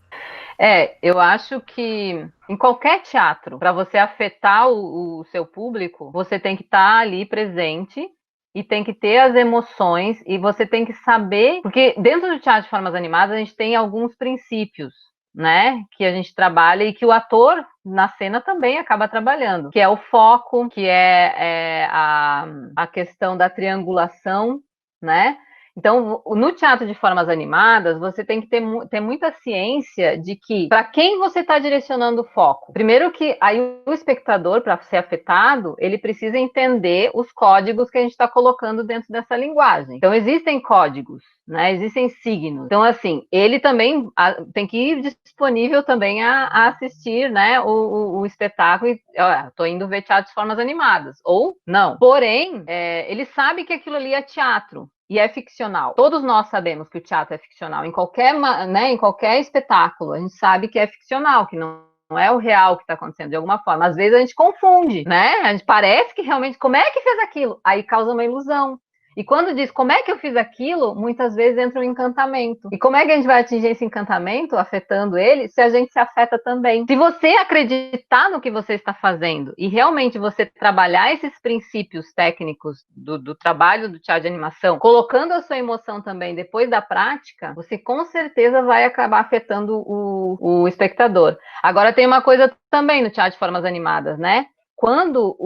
Eu acho que em qualquer teatro, para você afetar o seu público, você tem que estar ali presente e tem que ter as emoções e você tem que saber, porque dentro do teatro de formas animadas a gente tem alguns princípios, né, que a gente trabalha e que o ator na cena também acaba trabalhando, que é o foco, que é a questão da triangulação, né? Então, no teatro de formas animadas, você tem que ter muita ciência de que, para quem você está direcionando o foco? Primeiro que aí o espectador, para ser afetado, ele precisa entender os códigos que a gente está colocando dentro dessa linguagem. Então, existem códigos, né? Existem signos. Então, assim, ele também tem que ir disponível também a assistir, né, o espetáculo e, estou indo ver teatro de formas animadas, ou não. Porém, ele sabe que aquilo ali é teatro. E é ficcional. Todos nós sabemos que o teatro é ficcional. Em qualquer espetáculo, a gente sabe que é ficcional, que não é o real que está acontecendo de alguma forma. Às vezes a gente confunde, né? A gente parece que realmente, como é que fez aquilo? Aí causa uma ilusão. E quando diz como é que eu fiz aquilo, muitas vezes entra um encantamento. E como é que a gente vai atingir esse encantamento, afetando ele, se a gente se afeta também? Se você acreditar no que você está fazendo e realmente você trabalhar esses princípios técnicos do trabalho do teatro de animação, colocando a sua emoção também depois da prática, você com certeza vai acabar afetando o espectador. Agora tem uma coisa também no teatro de formas animadas, né? Quando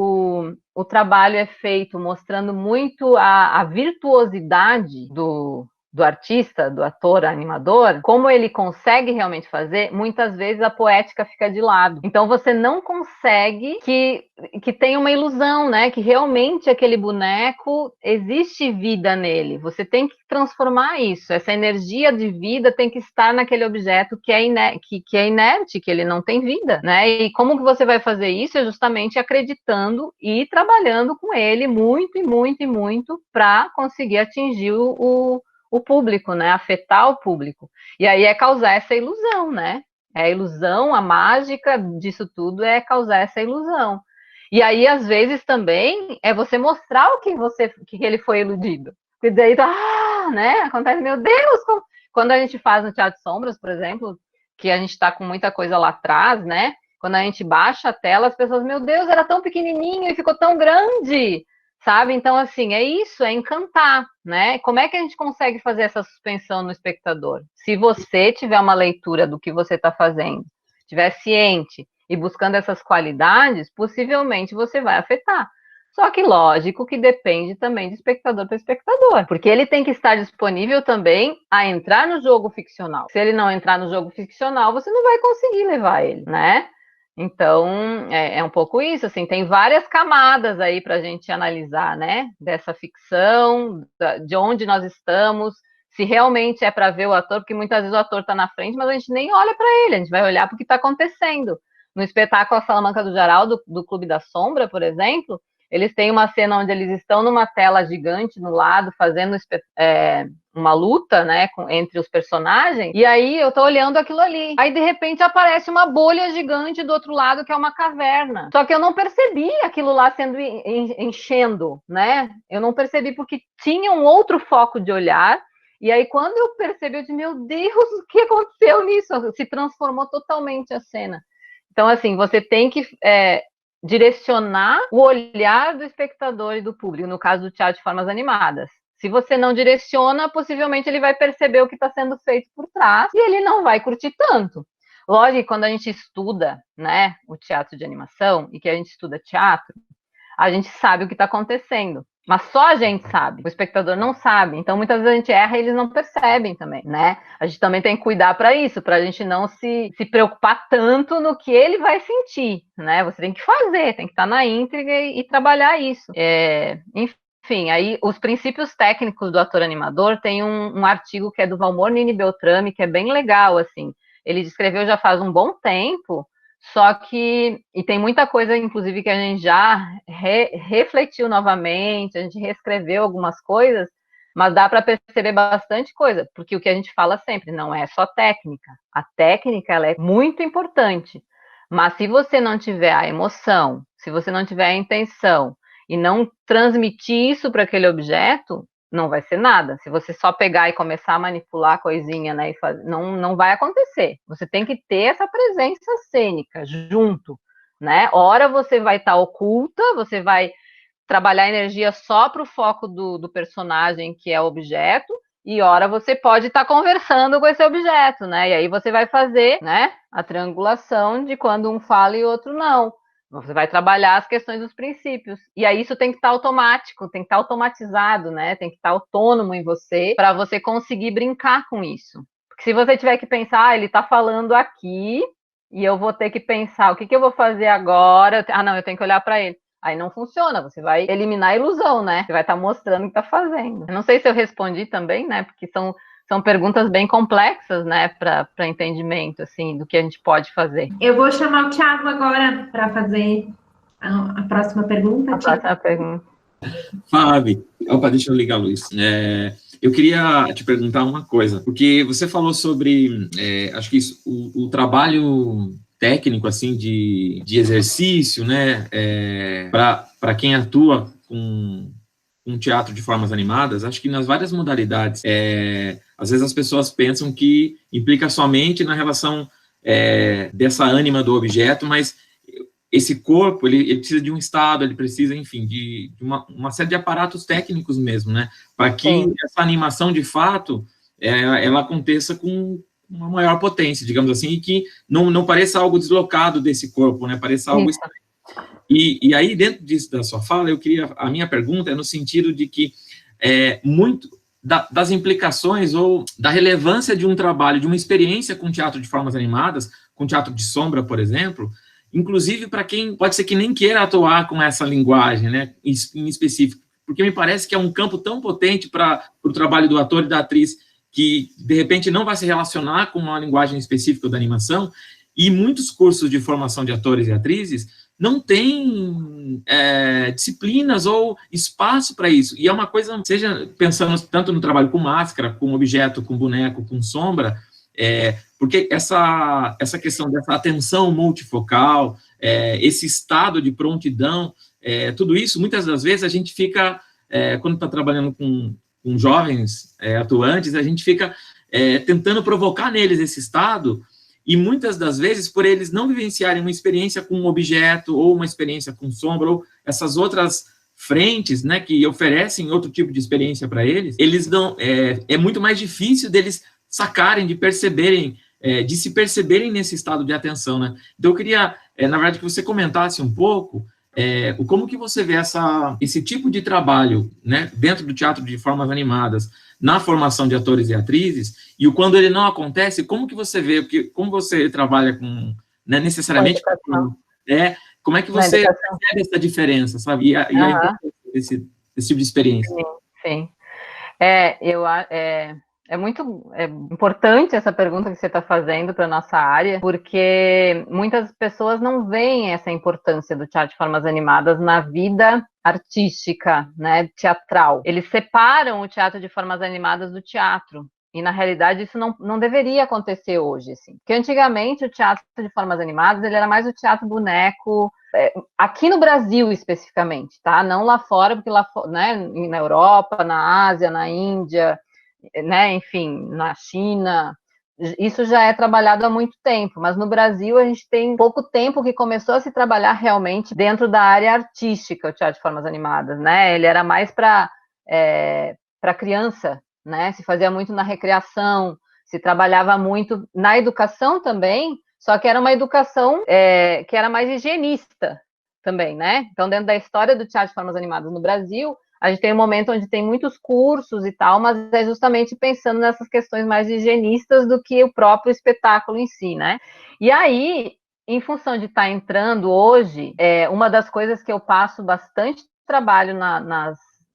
o trabalho é feito mostrando muito a virtuosidade do do artista, do ator, animador, como ele consegue realmente fazer, muitas vezes a poética fica de lado. Então você não consegue que tenha uma ilusão, né? Que realmente aquele boneco existe vida nele. Você tem que transformar isso. Essa energia de vida tem que estar naquele objeto que é inerte, que ele não tem vida, né? E como que você vai fazer isso? É justamente acreditando e trabalhando com ele muito e muito e muito para conseguir atingir o público, né? Afetar o público. E aí é causar essa ilusão, né? É a ilusão, a mágica disso tudo é causar essa ilusão. E aí, às vezes, também é você mostrar o que ele foi iludido. Porque daí, né? Acontece, meu Deus! Quando a gente faz no Teatro de Sombras, por exemplo, que a gente está com muita coisa lá atrás, né? Quando a gente baixa a tela, as pessoas, meu Deus, era tão pequenininho e ficou tão grande! Sabe? Então, assim, é isso, é encantar, né? Como é que a gente consegue fazer essa suspensão no espectador? Se você tiver uma leitura do que você está fazendo, estiver ciente e buscando essas qualidades, possivelmente você vai afetar. Só que, lógico, que depende também de espectador para espectador, porque ele tem que estar disponível também a entrar no jogo ficcional. Se ele não entrar no jogo ficcional, você não vai conseguir levar ele, né? Então, é um pouco isso, assim, tem várias camadas aí para a gente analisar, né, dessa ficção, de onde nós estamos, se realmente é para ver o ator, porque muitas vezes o ator está na frente, mas a gente nem olha para ele, a gente vai olhar para o que está acontecendo. No espetáculo A Salamanca do Jarau, do Clube da Sombra, por exemplo, eles têm uma cena onde eles estão numa tela gigante no lado, fazendo uma luta, né, entre os personagens, e aí eu tô olhando aquilo ali. Aí, de repente, aparece uma bolha gigante do outro lado, que é uma caverna. Só que eu não percebi aquilo lá sendo enchendo, né? Eu não percebi porque tinha um outro foco de olhar, e aí quando eu percebi, eu disse, meu Deus, o que aconteceu nisso? Se transformou totalmente a cena. Então, assim, você tem que direcionar o olhar do espectador e do público, no caso do teatro de formas animadas. Se você não direciona, possivelmente ele vai perceber o que está sendo feito por trás e ele não vai curtir tanto. Lógico que quando a gente estuda, né, o teatro de animação e que a gente estuda teatro, a gente sabe o que está acontecendo. Mas só a gente sabe, o espectador não sabe. Então, muitas vezes a gente erra e eles não percebem também, né? A gente também tem que cuidar para isso, para a gente não se preocupar tanto no que ele vai sentir, né? Você tem que fazer, tem que estar na íntegra e trabalhar isso. Enfim, aí os princípios técnicos do ator animador tem um artigo que é do Valmor Nini Beltrame, que é bem legal, assim. Ele descreveu já faz um bom tempo, só que, e tem muita coisa, inclusive, que a gente já refletiu novamente, a gente reescreveu algumas coisas, mas dá para perceber bastante coisa, porque o que a gente fala sempre, não é só técnica. A técnica, ela é muito importante, mas se você não tiver a emoção, se você não tiver a intenção, e não transmitir isso para aquele objeto, não vai ser nada. Se você só pegar e começar a manipular a coisinha, né, não vai acontecer. Você tem que ter essa presença cênica junto, né? Ora você vai estar oculta, você vai trabalhar energia só para o foco do personagem, que é o objeto, e ora você pode estar conversando com esse objeto, né? E aí você vai fazer, né, a triangulação de quando um fala e o outro não. Você vai trabalhar as questões dos princípios. E aí isso tem que estar automático, tem que estar automatizado, né? Tem que estar autônomo em você para você conseguir brincar com isso. Porque se você tiver que pensar, ele está falando aqui e eu vou ter que pensar, o que eu vou fazer agora? Não, eu tenho que olhar para ele. Aí não funciona, você vai eliminar a ilusão, né? Você vai estar mostrando o que está fazendo. Eu não sei se eu respondi também, né? Porque são perguntas bem complexas, né, para entendimento, assim, do que a gente pode fazer. Eu vou chamar o Thiago agora para fazer a próxima pergunta. A próxima pergunta. Fábio, opa, deixa eu ligar a luz. Eu queria te perguntar uma coisa, porque você falou sobre, acho que isso, o trabalho técnico, assim, de exercício, né, para quem atua com um teatro de formas animadas, acho que nas várias modalidades, às vezes as pessoas pensam que implica somente na relação dessa ânima do objeto, mas esse corpo, ele precisa de um estado, ele precisa, enfim, de uma série de aparatos técnicos mesmo, né, para que essa animação, de fato, ela aconteça com uma maior potência, digamos assim, e que não pareça algo deslocado desse corpo, né, pareça algo estranho. E aí, dentro disso da sua fala, a minha pergunta é no sentido de que das implicações ou da relevância de um trabalho, de uma experiência com teatro de formas animadas, com teatro de sombra, por exemplo, inclusive para quem pode ser que nem queira atuar com essa linguagem, né, em específico, porque me parece que é um campo tão potente para o trabalho do ator e da atriz que, de repente, não vai se relacionar com uma linguagem específica da animação, e muitos cursos de formação de atores e atrizes não têm disciplinas ou espaço para isso, e é uma coisa, seja pensando tanto no trabalho com máscara, com objeto, com boneco, com sombra, porque essa questão dessa atenção multifocal, esse estado de prontidão, tudo isso, muitas das vezes a gente fica, quando está trabalhando com jovens atuantes, a gente fica tentando provocar neles esse estado, e muitas das vezes, por eles não vivenciarem uma experiência com um objeto, ou uma experiência com sombra, ou essas outras frentes, né, que oferecem outro tipo de experiência para eles, eles não, é muito mais difícil deles sacarem, de perceberem, de se perceberem nesse estado de atenção, né? Então, eu queria, na verdade, que você comentasse um pouco como que você vê esse tipo de trabalho, né, dentro do teatro de formas animadas, na formação de atores e atrizes, e quando ele não acontece, como que você vê, porque como você trabalha com, né, necessariamente, como é que você percebe essa diferença, sabe? E a importância desse tipo de experiência. Sim. É muito importante essa pergunta que você está fazendo para a nossa área, porque muitas pessoas não veem essa importância do teatro de formas animadas na vida artística, né, teatral. Eles separam o teatro de formas animadas do teatro, e na realidade isso não deveria acontecer hoje, assim. Porque antigamente o teatro de formas animadas ele era mais o teatro boneco, aqui no Brasil especificamente, tá? Não lá fora, porque lá, né, na Europa, na Ásia, na Índia, né, enfim, na China, isso já é trabalhado há muito tempo, mas no Brasil a gente tem pouco tempo que começou a se trabalhar realmente dentro da área artística, o teatro de formas animadas, né, ele era mais para criança, né, se fazia muito na recreação, se trabalhava muito na educação também, só que era uma educação que era mais higienista também, né, então dentro da história do teatro de formas animadas no Brasil, a gente tem um momento onde tem muitos cursos e tal, mas é justamente pensando nessas questões mais higienistas do que o próprio espetáculo em si, né? E aí, em função de estar entrando hoje, uma das coisas que eu passo bastante trabalho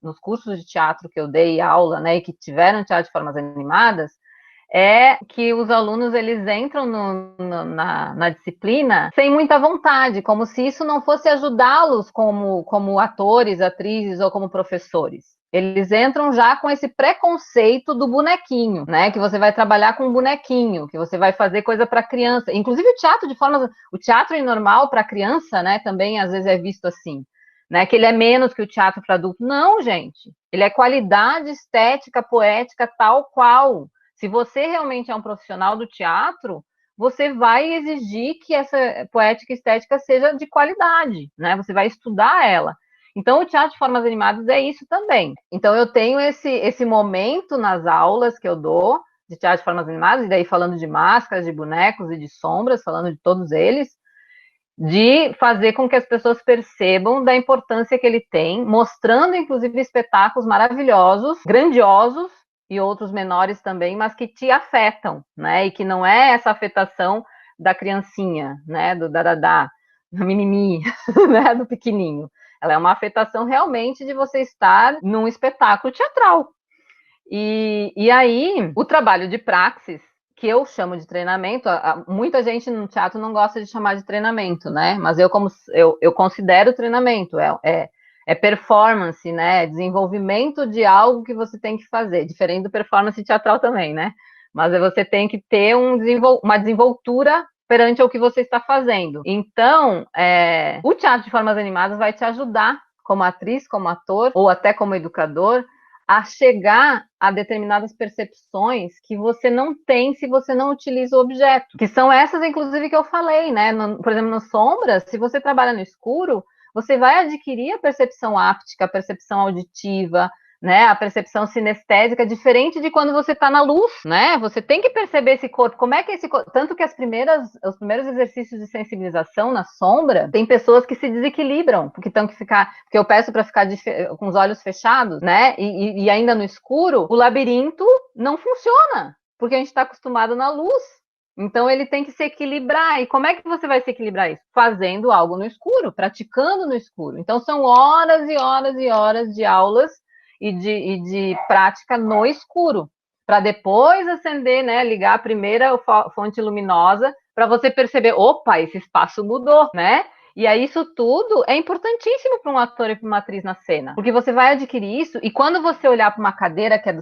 nos cursos de teatro que eu dei aula, né, e que tiveram teatro de formas animadas, é que os alunos eles entram na disciplina sem muita vontade, como se isso não fosse ajudá-los como atores, atrizes ou como professores. Eles entram já com esse preconceito do bonequinho, né? Que você vai trabalhar com um bonequinho, que você vai fazer coisa para criança. Inclusive o teatro normal para criança, né? Também às vezes é visto assim, né? Que ele é menos que o teatro para adulto. Não, gente. Ele é qualidade estética, poética, tal qual. Se você realmente é um profissional do teatro, você vai exigir que essa poética estética seja de qualidade, né? Você vai estudar ela. Então, o teatro de formas animadas é isso também. Então, eu tenho esse momento nas aulas que eu dou de teatro de formas animadas, e daí falando de máscaras, de bonecos e de sombras, falando de todos eles, de fazer com que as pessoas percebam da importância que ele tem, mostrando, inclusive, espetáculos maravilhosos, grandiosos, e outros menores também, mas que te afetam, né, e que não é essa afetação da criancinha, né, do dadadá, do mimimi, né, do pequenininho. Ela é uma afetação realmente de você estar num espetáculo teatral. E aí, o trabalho de praxis, que eu chamo de treinamento, muita gente no teatro não gosta de chamar de treinamento, né, mas eu considero treinamento, é performance, né? Desenvolvimento de algo que você tem que fazer, diferente do performance teatral também, né? Mas você tem que ter uma desenvoltura perante o que você está fazendo. Então, o teatro de formas animadas vai te ajudar, como atriz, como ator, ou até como educador, a chegar a determinadas percepções que você não tem se você não utiliza o objeto. Que são essas, inclusive, que eu falei, né? Por exemplo, no sombras, se você trabalha no escuro, você vai adquirir a percepção áptica, a percepção auditiva, né? A percepção sinestésica é diferente de quando você está na luz, né? Você tem que perceber esse corpo, como é que esse corpo... Tanto que os primeiros exercícios de sensibilização na sombra, tem pessoas que se desequilibram, porque eu peço para ficar com os olhos fechados, né? E ainda no escuro, o labirinto não funciona, porque a gente está acostumado na luz. Então, ele tem que se equilibrar. E como é que você vai se equilibrar isso? Fazendo algo no escuro, praticando no escuro. Então, são horas e horas e horas de aulas e de prática no escuro, para depois acender, né, ligar a primeira fonte luminosa, para você perceber, opa, esse espaço mudou, né? E aí isso tudo é importantíssimo para um ator e para uma atriz na cena, porque você vai adquirir isso, e quando você olhar para uma cadeira que é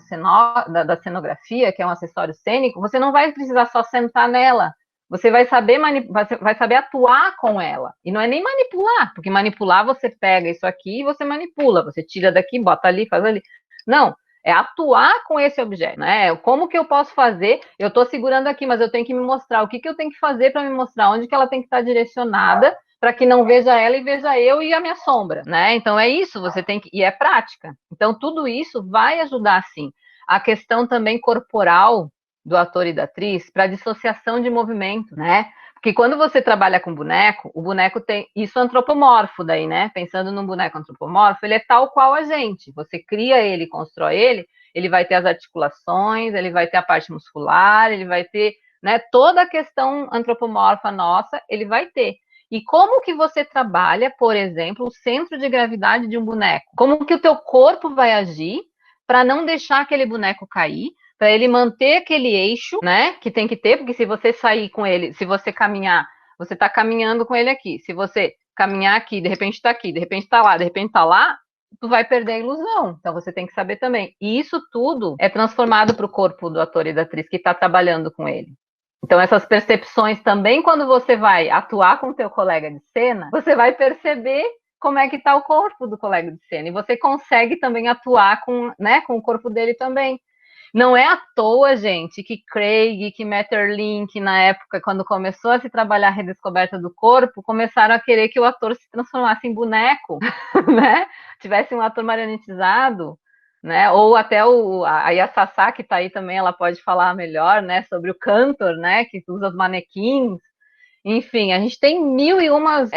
da cenografia, que é um acessório cênico, você não vai precisar só sentar nela, você vai saber atuar com ela. E não é nem manipular, porque manipular você pega isso aqui e você manipula. Você tira daqui, bota ali, faz ali. Não, é atuar com esse objeto, né? Como que eu posso fazer? Eu estou segurando aqui, mas eu tenho que me mostrar. O que eu tenho que fazer para me mostrar? Onde que ela tem que estar direcionada para que não veja ela e veja eu e a minha sombra, né? Então é isso, você tem que... E é prática. Então tudo isso vai ajudar, sim. A questão também corporal do ator e da atriz para dissociação de movimento, né? Porque quando você trabalha com boneco, o boneco tem isso antropomorfo daí, né? Pensando num boneco antropomorfo, ele é tal qual a gente. Você cria ele, constrói ele vai ter as articulações, ele vai ter a parte muscular, ele vai ter, né, toda a questão antropomorfa nossa, ele vai ter. E como que você trabalha, por exemplo, o centro de gravidade de um boneco? Como que o teu corpo vai agir para não deixar aquele boneco cair, para ele manter aquele eixo, né, que tem que ter, porque se você sair com ele, se você caminhar, você está caminhando com ele aqui, se você caminhar aqui, de repente está aqui, de repente está lá, de repente está lá, tu vai perder a ilusão, então você tem que saber também. E isso tudo é transformado para o corpo do ator e da atriz que está trabalhando com ele. Então, essas percepções também, quando você vai atuar com o teu colega de cena, você vai perceber como é que está o corpo do colega de cena, e você consegue também atuar com, né, com o corpo dele também. Não é à toa, gente, que Craig, que Maeterlinck, na época, quando começou a se trabalhar a redescoberta do corpo, começaram a querer que o ator se transformasse em boneco, né? Tivesse um ator marionetizado, né? Ou até a Yassasá, que está aí também, ela pode falar melhor, né? Sobre o Cantor, né? Que usa os manequins. Enfim, a gente tem mil e umas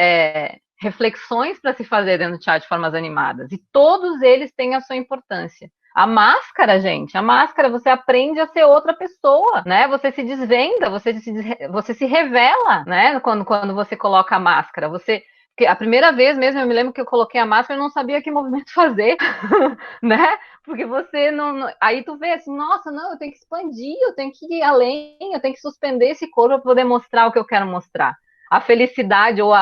reflexões para se fazer dentro do teatro de formas animadas, e todos eles têm a sua importância. A máscara, gente, a máscara, você aprende a ser outra pessoa, né? Você se desvenda, você se revela, né? Quando você coloca a máscara, porque a primeira vez mesmo, eu me lembro que eu coloquei a máscara e não sabia que movimento fazer, né? Porque você não... Aí tu vê assim, nossa, não, eu tenho que expandir, eu tenho que ir além, eu tenho que suspender esse corpo para poder mostrar o que eu quero mostrar. A felicidade, ou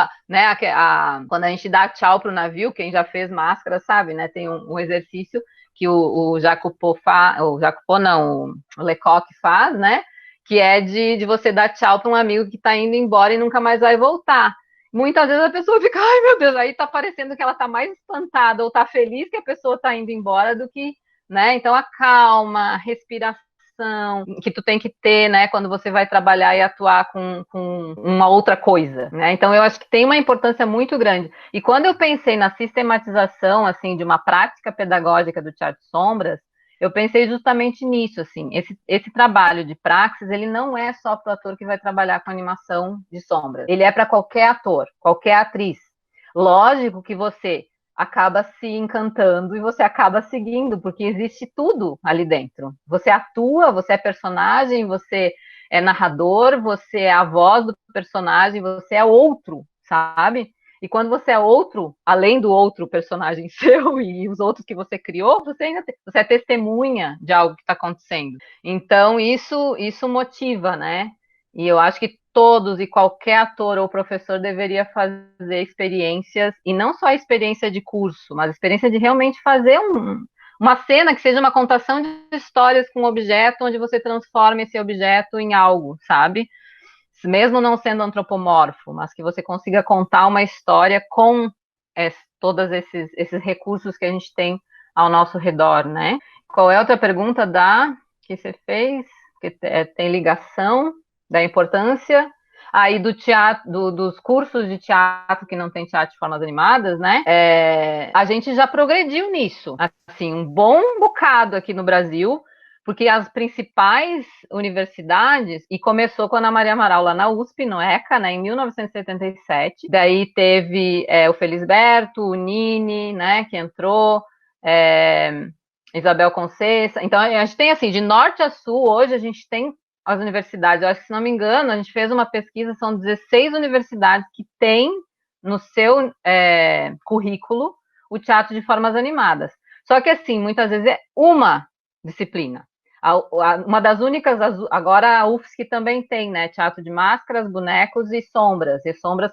quando a gente dá tchau pro navio, quem já fez máscara sabe, né? Tem um exercício que o Jacopot faz, o Lecoq faz, né? Que é de você dar tchau para um amigo que está indo embora e nunca mais vai voltar. Muitas vezes a pessoa fica, ai meu Deus, aí tá parecendo que ela tá mais espantada ou tá feliz que a pessoa tá indo embora do que, né? Então a calma, a respiração que tu tem que ter, né, quando você vai trabalhar e atuar com uma outra coisa, né? Então eu acho que tem uma importância muito grande. E quando eu pensei na sistematização, assim, de uma prática pedagógica do teatro de sombras, eu pensei justamente nisso, assim, esse trabalho de praxis, ele não é só para o ator que vai trabalhar com animação de sombras, ele é para qualquer ator, qualquer atriz. Lógico que você acaba se encantando e você acaba seguindo, porque existe tudo ali dentro. Você atua, você é personagem, você é narrador, você é a voz do personagem, você é outro, sabe? E quando você é outro, além do outro personagem seu e os outros que você criou, você é testemunha de algo que está acontecendo. Então, isso motiva, né? E eu acho que todos e qualquer ator ou professor deveria fazer experiências, e não só a experiência de curso, mas a experiência de realmente fazer uma cena que seja uma contação de histórias com um objeto, onde você transforma esse objeto em algo, sabe? Mesmo não sendo antropomorfo, mas que você consiga contar uma história com todos esses recursos que a gente tem ao nosso redor, né? Qual é a outra pergunta que você fez? Que tem ligação da importância. aí do teatro, dos cursos de teatro que não tem teatro de formas animadas, né? A gente já progrediu nisso, assim, um bom bocado aqui no Brasil, porque as principais universidades, e começou com a Ana Maria Amaral lá na USP, no ECA, né, em 1977, daí teve o Felisberto, o Nini, né, que entrou, Isabel Conceição, então a gente tem assim, de norte a sul, hoje a gente tem as universidades, eu acho que se não me engano, a gente fez uma pesquisa, são 16 universidades que têm no seu currículo o teatro de formas animadas, só que assim, muitas vezes é uma disciplina. Uma das únicas, agora a UFSC também tem, né, teatro de máscaras, bonecos e sombras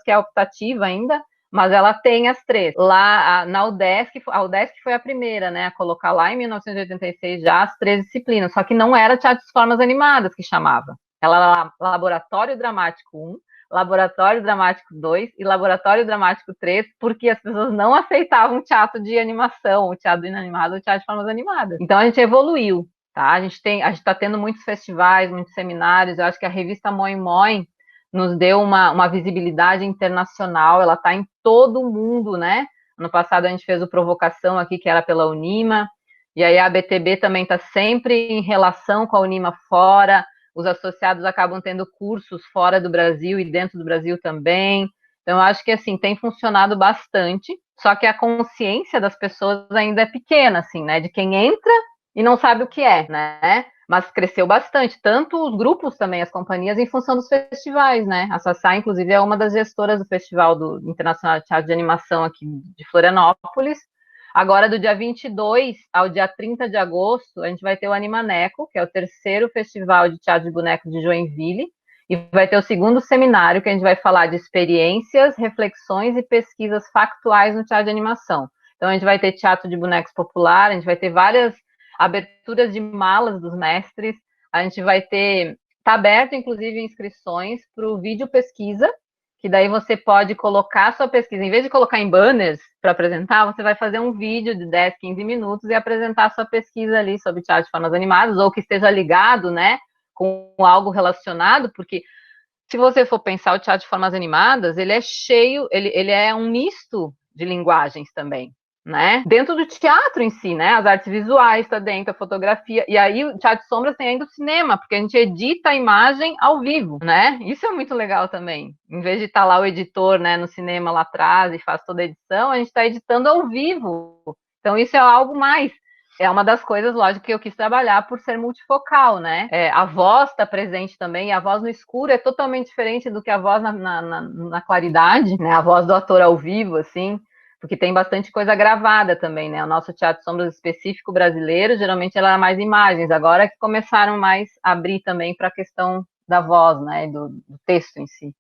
que é optativa ainda, mas ela tem as três. Lá na UDESC, a UDESC foi a primeira, né, a colocar lá em 1986 já as três disciplinas, só que não era teatro de formas animadas que chamava. Ela era Laboratório Dramático 1, Laboratório Dramático 2 e Laboratório Dramático 3, porque as pessoas não aceitavam teatro de animação, o teatro inanimado, o teatro de formas animadas. Então a gente evoluiu. Tá? A gente está tendo muitos festivais, muitos seminários. Eu acho que a revista Moin Moin nos deu uma visibilidade internacional. Ela está em todo o mundo, né? Ano passado a gente fez o Provocação aqui, que era pela Unima, e aí a ABTB também está sempre em relação com a Unima fora. Os associados acabam tendo cursos fora do Brasil e dentro do Brasil também. Então, eu acho que assim tem funcionado bastante. Só que a consciência das pessoas ainda é pequena, assim, né? De quem entra e não sabe o que é, né? Mas cresceu bastante, tanto os grupos também, as companhias, em função dos festivais, né? A Sassá, inclusive, é uma das gestoras do Festival do Internacional de Teatro de Animação aqui de Florianópolis. Agora, do dia 22 ao dia 30 de agosto, a gente vai ter o Animaneco, que é o terceiro festival de teatro de boneco de Joinville, e vai ter o segundo seminário, que a gente vai falar de experiências, reflexões e pesquisas factuais no teatro de animação. Então, a gente vai ter teatro de bonecos popular, a gente vai ter várias aberturas de malas dos mestres, a gente vai ter, está aberto inclusive inscrições para o vídeo pesquisa, que daí você pode colocar a sua pesquisa, em vez de colocar em banners para apresentar, você vai fazer um vídeo de 10, 15 minutos e apresentar a sua pesquisa ali sobre teatro de formas animadas, ou que esteja ligado, né, com algo relacionado, porque se você for pensar o teatro de formas animadas, ele é cheio, ele é um misto de linguagens também, né? Dentro do teatro em si, né? As artes visuais está dentro, a fotografia, e aí o teatro de sombras tem ainda o cinema, porque a gente edita a imagem ao vivo, né? Isso é muito legal também. Em vez de estar lá o editor, né, no cinema lá atrás e faz toda a edição, a gente está editando ao vivo. Então isso é algo mais. É uma das coisas, lógico, que eu quis trabalhar por ser multifocal, né? A voz está presente também, e a voz no escuro é totalmente diferente do que a voz na claridade, né? A voz do ator ao vivo, assim, porque tem bastante coisa gravada também, né? O nosso teatro de sombras específico brasileiro, geralmente ela é mais imagens, agora que começaram mais a abrir também para a questão da voz, né? Do texto em si.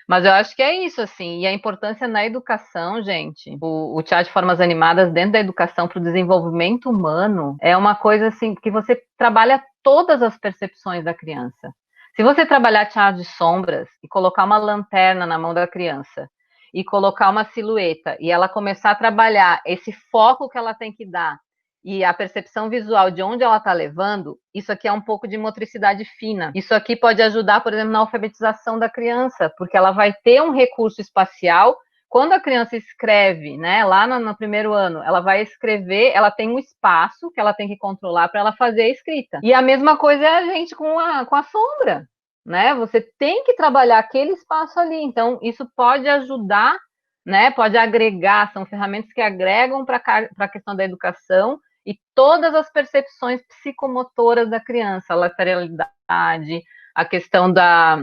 Mas eu acho que é isso, assim, e a importância na educação, gente, o teatro de formas animadas dentro da educação para o desenvolvimento humano é uma coisa, assim, que você trabalha todas as percepções da criança. Se você trabalhar teatro de sombras e colocar uma lanterna na mão da criança e colocar uma silhueta e ela começar a trabalhar esse foco que ela tem que dar e a percepção visual de onde ela está levando, isso aqui é um pouco de motricidade fina. Isso aqui pode ajudar, por exemplo, na alfabetização da criança, porque ela vai ter um recurso espacial. Quando a criança escreve, né, lá no primeiro ano, ela vai escrever, ela tem um espaço que ela tem que controlar para ela fazer a escrita. E a mesma coisa é a gente com a sombra, né? Você tem que trabalhar aquele espaço ali. Então, isso pode ajudar, né? Pode agregar, são ferramentas que agregam para a questão da educação e todas as percepções psicomotoras da criança, a lateralidade, a questão da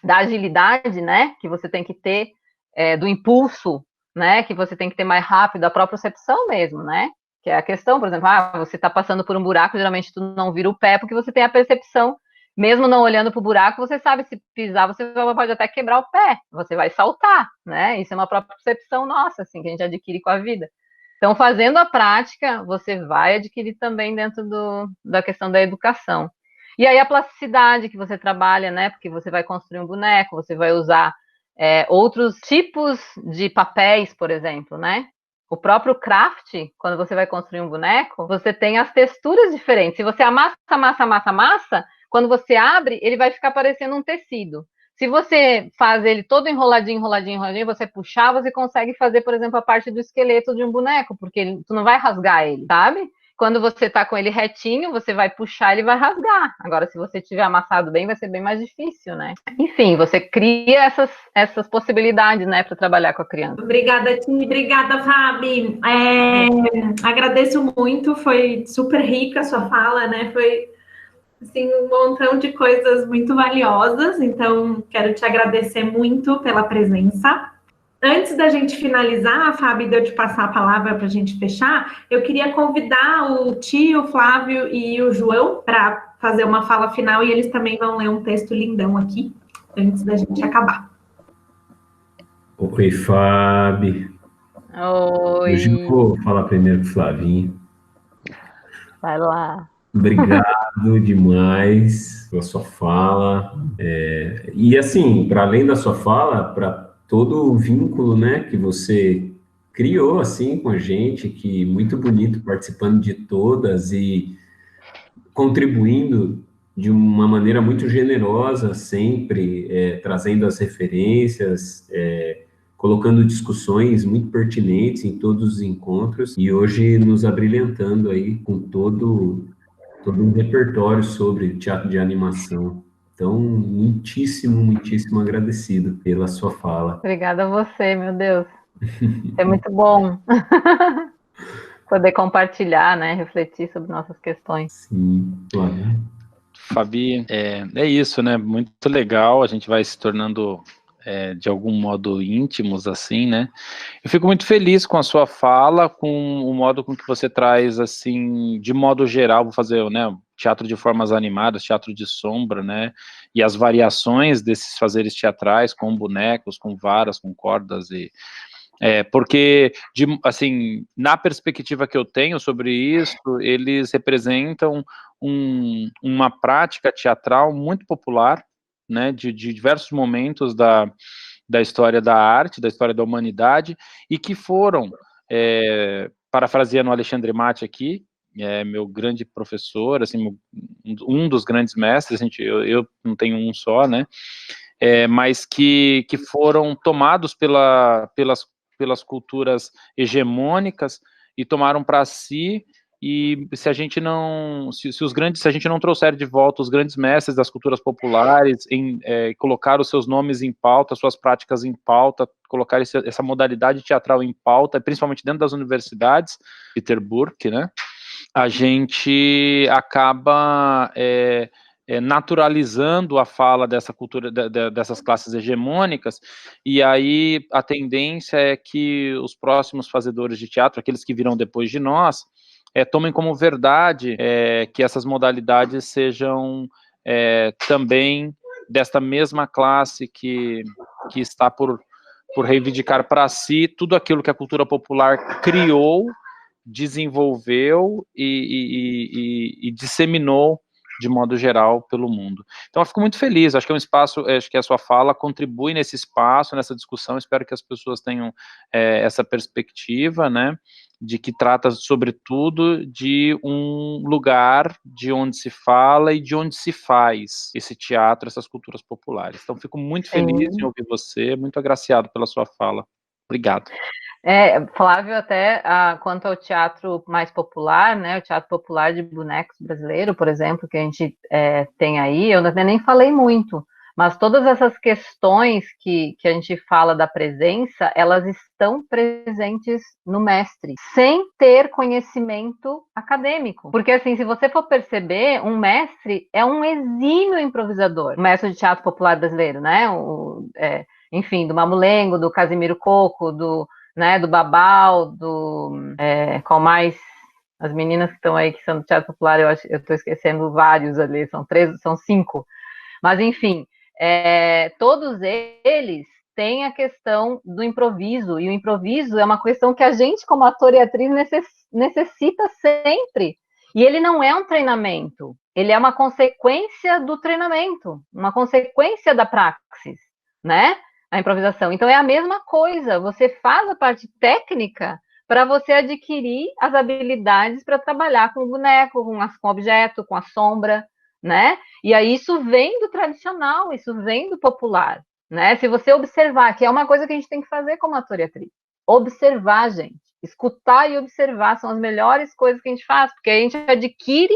agilidade, né, que você tem que ter, do impulso, né, que você tem que ter mais rápido, a propriocepção mesmo, né, que é a questão, por exemplo, você está passando por um buraco, geralmente tu não vira o pé, porque você tem a percepção, mesmo não olhando para o buraco, você sabe se pisar, você pode até quebrar o pé, você vai saltar, né, isso é uma propriocepção nossa, assim, que a gente adquire com a vida. Então, fazendo a prática, você vai adquirir também dentro da questão da educação. E aí a plasticidade que você trabalha, né? Porque você vai construir um boneco, você vai usar outros tipos de papéis, por exemplo, né? O próprio craft, quando você vai construir um boneco, você tem as texturas diferentes. Se você amassa, quando você abre, ele vai ficar parecendo um tecido. Se você faz ele todo enroladinho, enroladinho, enroladinho, você puxar, você consegue fazer, por exemplo, a parte do esqueleto de um boneco, porque tu não vai rasgar ele, sabe? Quando você tá com ele retinho, você vai puxar, ele vai rasgar. Agora, se você tiver amassado bem, vai ser bem mais difícil, né? Enfim, você cria essas possibilidades, né, para trabalhar com a criança. Obrigada, Ti. Obrigada, Fabi. Agradeço muito, foi super rica a sua fala, né? Foi assim, um montão de coisas muito valiosas, então quero te agradecer muito pela presença. Antes da gente finalizar, Fábio, de eu te passar a palavra para a gente fechar, eu queria convidar o Tio, o Flávio e o João para fazer uma fala final, e eles também vão ler um texto lindão aqui, antes da gente acabar. Oi, Fábio. Oi. Eu vou falar primeiro com o Flavinho. Vai lá. Obrigado demais pela sua fala. E assim, para além da sua fala, para todo o vínculo, né, que você criou assim com a gente, que muito bonito, participando de todas e contribuindo de uma maneira muito generosa, sempre trazendo as referências, colocando discussões muito pertinentes em todos os encontros e hoje nos abrilhantando aí com todo um repertório sobre teatro de animação. Então, muitíssimo agradecido pela sua fala. Obrigada a você, meu Deus. É muito bom poder compartilhar, né, refletir sobre nossas questões. Sim, claro. Fabi, é isso, né? Muito legal, a gente vai se tornando de algum modo íntimos, assim, né? Eu fico muito feliz com a sua fala, com o modo com que você traz, assim, de modo geral, vou fazer, né, teatro de formas animadas, teatro de sombra, né? E as variações desses fazeres teatrais, com bonecos, com varas, com cordas e... porque, assim, na perspectiva que eu tenho sobre isso, eles representam uma prática teatral muito popular, né, de diversos momentos da história da arte, da história da humanidade, e que foram, parafraseando o Alexandre Mate aqui, meu grande professor, assim, um dos grandes mestres, eu não tenho um só, né, mas que foram tomados pelas culturas hegemônicas e tomaram para si, e se a gente não, se a gente não trouxer de volta os grandes mestres das culturas populares, colocar os seus nomes em pauta, suas práticas em pauta, colocar essa modalidade teatral em pauta, principalmente dentro das universidades, Peter Burke, né, a gente acaba naturalizando a fala dessa cultura, dessas classes hegemônicas, e aí a tendência é que os próximos fazedores de teatro, aqueles que virão depois de nós, tomem como verdade que essas modalidades sejam também desta mesma classe que está por reivindicar para si tudo aquilo que a cultura popular criou, desenvolveu e disseminou de modo geral pelo mundo. Então eu fico muito feliz, acho que é um espaço, acho que a sua fala contribui nesse espaço, nessa discussão, espero que as pessoas tenham essa perspectiva, né, de que trata sobretudo de um lugar de onde se fala e de onde se faz esse teatro, essas culturas populares. Então fico muito feliz em ouvir você, muito agraciado pela sua fala. Obrigado. Flávio, até quanto ao teatro mais popular, né, o teatro popular de bonecos brasileiro, por exemplo, que a gente tem aí, eu nem falei muito, mas todas essas questões que a gente fala da presença, elas estão presentes no mestre, sem ter conhecimento acadêmico. Porque, assim, se você for perceber, um mestre é um exímio improvisador, o mestre de teatro popular brasileiro, né, enfim, do Mamulengo, do Casimiro Coco, do Babal, qual mais? As meninas que estão aí, que são do teatro popular, eu estou esquecendo vários ali, são 5. Mas, enfim, todos eles têm a questão do improviso, e o improviso é uma questão que a gente, como ator e atriz, necessita sempre. E ele não é um treinamento, ele é uma consequência do treinamento, uma consequência da praxis, né? A improvisação. Então, é a mesma coisa, você faz a parte técnica para você adquirir as habilidades para trabalhar com o boneco, com objeto, com a sombra, né? E aí isso vem do tradicional, isso vem do popular, né? Se você observar, que é uma coisa que a gente tem que fazer como ator e atriz, observar, gente, escutar e observar são as melhores coisas que a gente faz, porque a gente adquire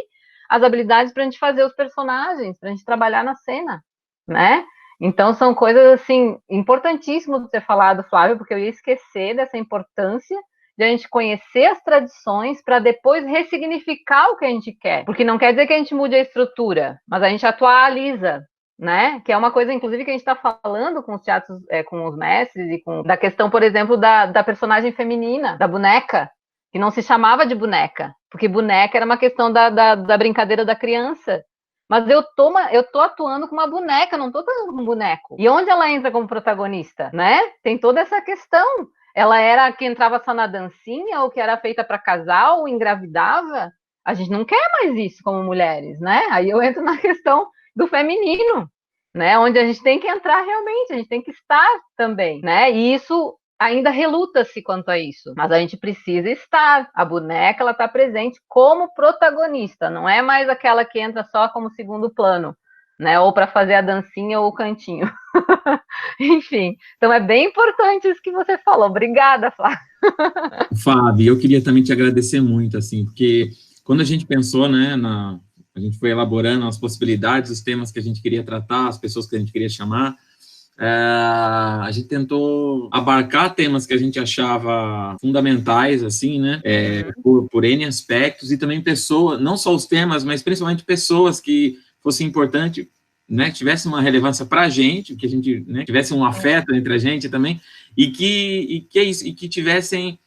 as habilidades para a gente fazer os personagens, para a gente trabalhar na cena, né? Então são coisas assim importantíssimas de ter falado, Flávio, porque eu ia esquecer dessa importância de a gente conhecer as tradições para depois ressignificar o que a gente quer. Porque não quer dizer que a gente mude a estrutura, mas a gente atualiza, né? Que é uma coisa, inclusive, que a gente está falando com os teatros, com os mestres, e da questão, por exemplo, da personagem feminina, da boneca, que não se chamava de boneca, porque boneca era uma questão da brincadeira da criança. Mas eu tô atuando com uma boneca, não tô atuando com um boneco. E onde ela entra como protagonista, né? Tem toda essa questão. Ela era a que entrava só na dancinha, ou que era feita para casal, ou engravidava. A gente não quer mais isso como mulheres, né? Aí eu entro na questão do feminino, né? Onde a gente tem que entrar realmente, a gente tem que estar também, né? E isso ainda reluta-se quanto a isso, mas a gente precisa estar. A boneca, ela está presente como protagonista, não é mais aquela que entra só como segundo plano, né? Ou para fazer a dancinha ou o cantinho. Enfim, então é bem importante isso que você falou. Obrigada, Flávia. Fábio, eu queria também te agradecer muito, assim, porque quando a gente pensou, né, a gente foi elaborando as possibilidades, os temas que a gente queria tratar, as pessoas que a gente queria chamar, a gente tentou abarcar temas que a gente achava fundamentais, assim, né, por N aspectos, e também pessoas, não só os temas, mas principalmente pessoas que fossem importantes, né, que tivesse uma relevância para a gente, que a gente, né, tivesse um afeto entre a gente também, e que tivessem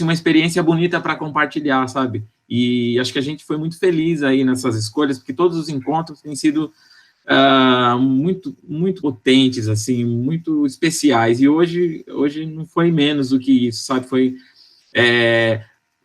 uma experiência bonita para compartilhar, sabe? E acho que a gente foi muito feliz aí nessas escolhas, porque todos os encontros têm sido muito, muito potentes, assim, muito especiais, e hoje não foi menos do que isso, sabe?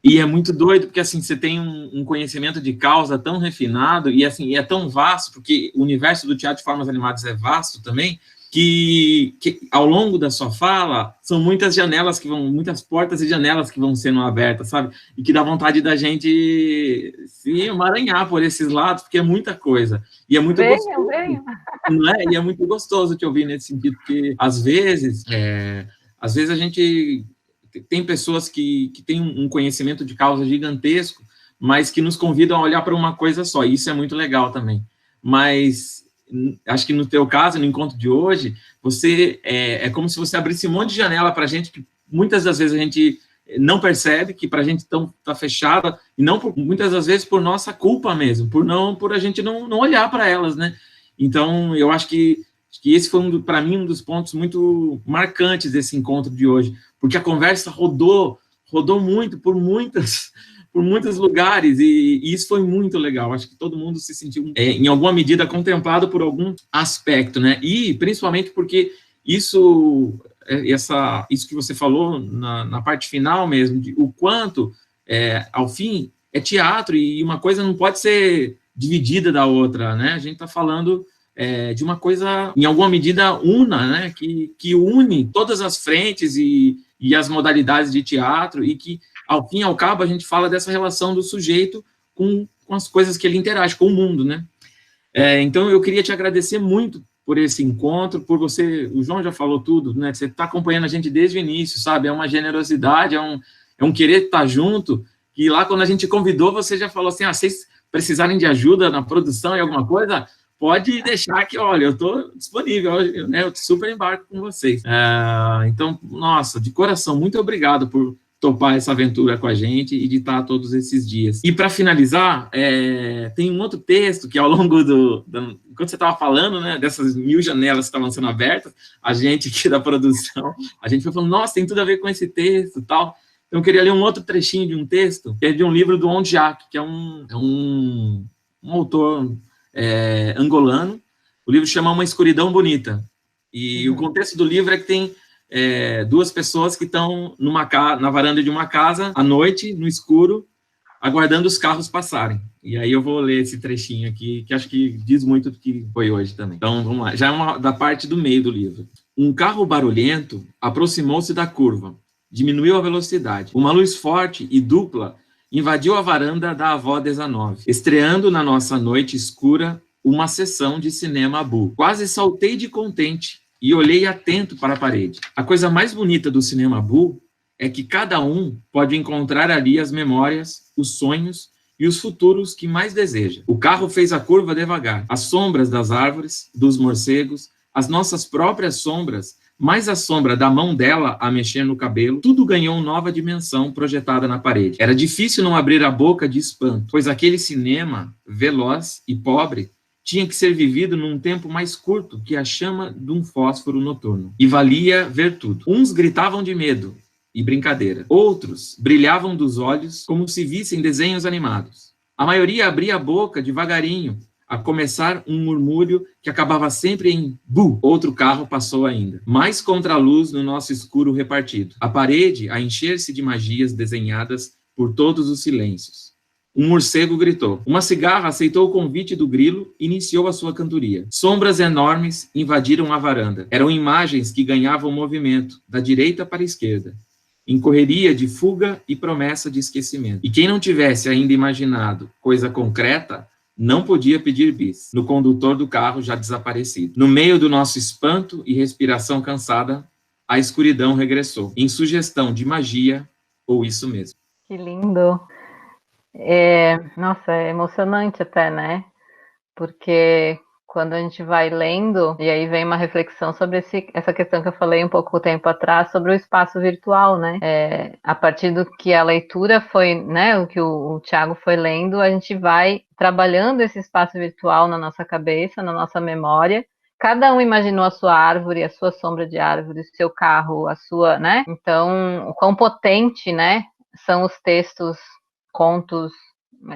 E é muito doido, porque, assim, você tem um conhecimento de causa tão refinado, e, assim, é tão vasto, porque o universo do teatro de formas animadas é vasto também, que ao longo da sua fala, são muitas janelas muitas portas e janelas que vão sendo abertas, sabe? E que dá vontade da gente se emaranhar por esses lados, porque é muita coisa. E é muito gostoso. Não é? E é muito gostoso te ouvir nesse sentido, porque, às vezes a gente tem pessoas que têm um conhecimento de causa gigantesco, mas que nos convidam a olhar para uma coisa só, e isso é muito legal também. Mas acho que no teu caso, no encontro de hoje, é como se você abrisse um monte de janela para a gente, que muitas das vezes a gente não percebe, que para a gente está fechada, e não muitas das vezes por nossa culpa mesmo, por a gente não olhar para elas, né? Então, eu acho que esse foi, para mim, um dos pontos muito marcantes desse encontro de hoje, porque a conversa rodou muito por muitos lugares, e isso foi muito legal. Acho que todo mundo se sentiu, em alguma medida, contemplado por algum aspecto, né? E, principalmente, porque isso que você falou na parte final mesmo, de o quanto, ao fim, é teatro, e uma coisa não pode ser dividida da outra, né? A gente está falando de uma coisa, em alguma medida, né? Que une todas as frentes e as modalidades de teatro, e que, ao fim e ao cabo, a gente fala dessa relação do sujeito com as coisas que ele interage, com o mundo, né? Então, eu queria te agradecer muito por esse encontro, por você, o João já falou tudo, né? Você está acompanhando a gente desde o início, sabe? É uma generosidade, é um querer estar junto, e lá, quando a gente convidou, você já falou assim, vocês precisarem de ajuda na produção e alguma coisa, pode deixar que, olha, eu estou disponível, né? Eu super embarco com vocês. Então, nossa, de coração, muito obrigado por topar essa aventura com a gente e de estar todos esses dias. E, para finalizar, tem um outro texto que, ao longo enquanto você estava falando, né, dessas 1000 janelas que estavam sendo abertas, a gente aqui da produção, a gente foi falando, nossa, tem tudo a ver com esse texto e tal. Então, eu queria ler um outro trechinho de um texto, que é de um livro do Onde Jacques, que é um autor angolano. O livro chama Uma Escuridão Bonita. E o contexto do livro é que tem duas pessoas que estão na varanda de uma casa, à noite, no escuro, aguardando os carros passarem. E aí eu vou ler esse trechinho aqui, que acho que diz muito do que foi hoje também. Então, vamos lá. Já é da parte do meio do livro. Um carro barulhento aproximou-se da curva. Diminuiu a velocidade. Uma luz forte e dupla invadiu a varanda da avó 19, estreando na nossa noite escura uma sessão de cinema Abu. Quase saltei de contente e olhei atento para a parede. A coisa mais bonita do cinema Abu é que cada um pode encontrar ali as memórias, os sonhos e os futuros que mais deseja. O carro fez a curva devagar. As sombras das árvores, dos morcegos, as nossas próprias sombras, mais a sombra da mão dela a mexer no cabelo, tudo ganhou nova dimensão projetada na parede. Era difícil não abrir a boca de espanto, pois aquele cinema, veloz e pobre, tinha que ser vivido num tempo mais curto que a chama de um fósforo noturno. E valia ver tudo. Uns gritavam de medo e brincadeira. Outros brilhavam dos olhos como se vissem desenhos animados. A maioria abria a boca devagarinho, a começar um murmúrio que acabava sempre em bu. Outro carro passou ainda, mais contra a luz no nosso escuro repartido. A parede a encher-se de magias desenhadas por todos os silêncios. Um morcego gritou. Uma cigarra aceitou o convite do grilo e iniciou a sua cantoria. Sombras enormes invadiram a varanda. Eram imagens que ganhavam movimento, da direita para a esquerda, em correria de fuga e promessa de esquecimento. E quem não tivesse ainda imaginado coisa concreta, não podia pedir bis, no condutor do carro já desaparecido. No meio do nosso espanto e respiração cansada, a escuridão regressou, em sugestão de magia, ou isso mesmo. Que lindo. Nossa, é emocionante até, né? Porque quando a gente vai lendo, e aí vem uma reflexão sobre essa questão que eu falei um pouco tempo atrás, sobre o espaço virtual, né? A partir do que a leitura foi, né, o que o Tiago foi lendo, a gente vai trabalhando esse espaço virtual na nossa cabeça, na nossa memória. Cada um imaginou a sua árvore, a sua sombra de árvore, o seu carro, a sua, né? Então, o quão potente, né, são os textos, contos,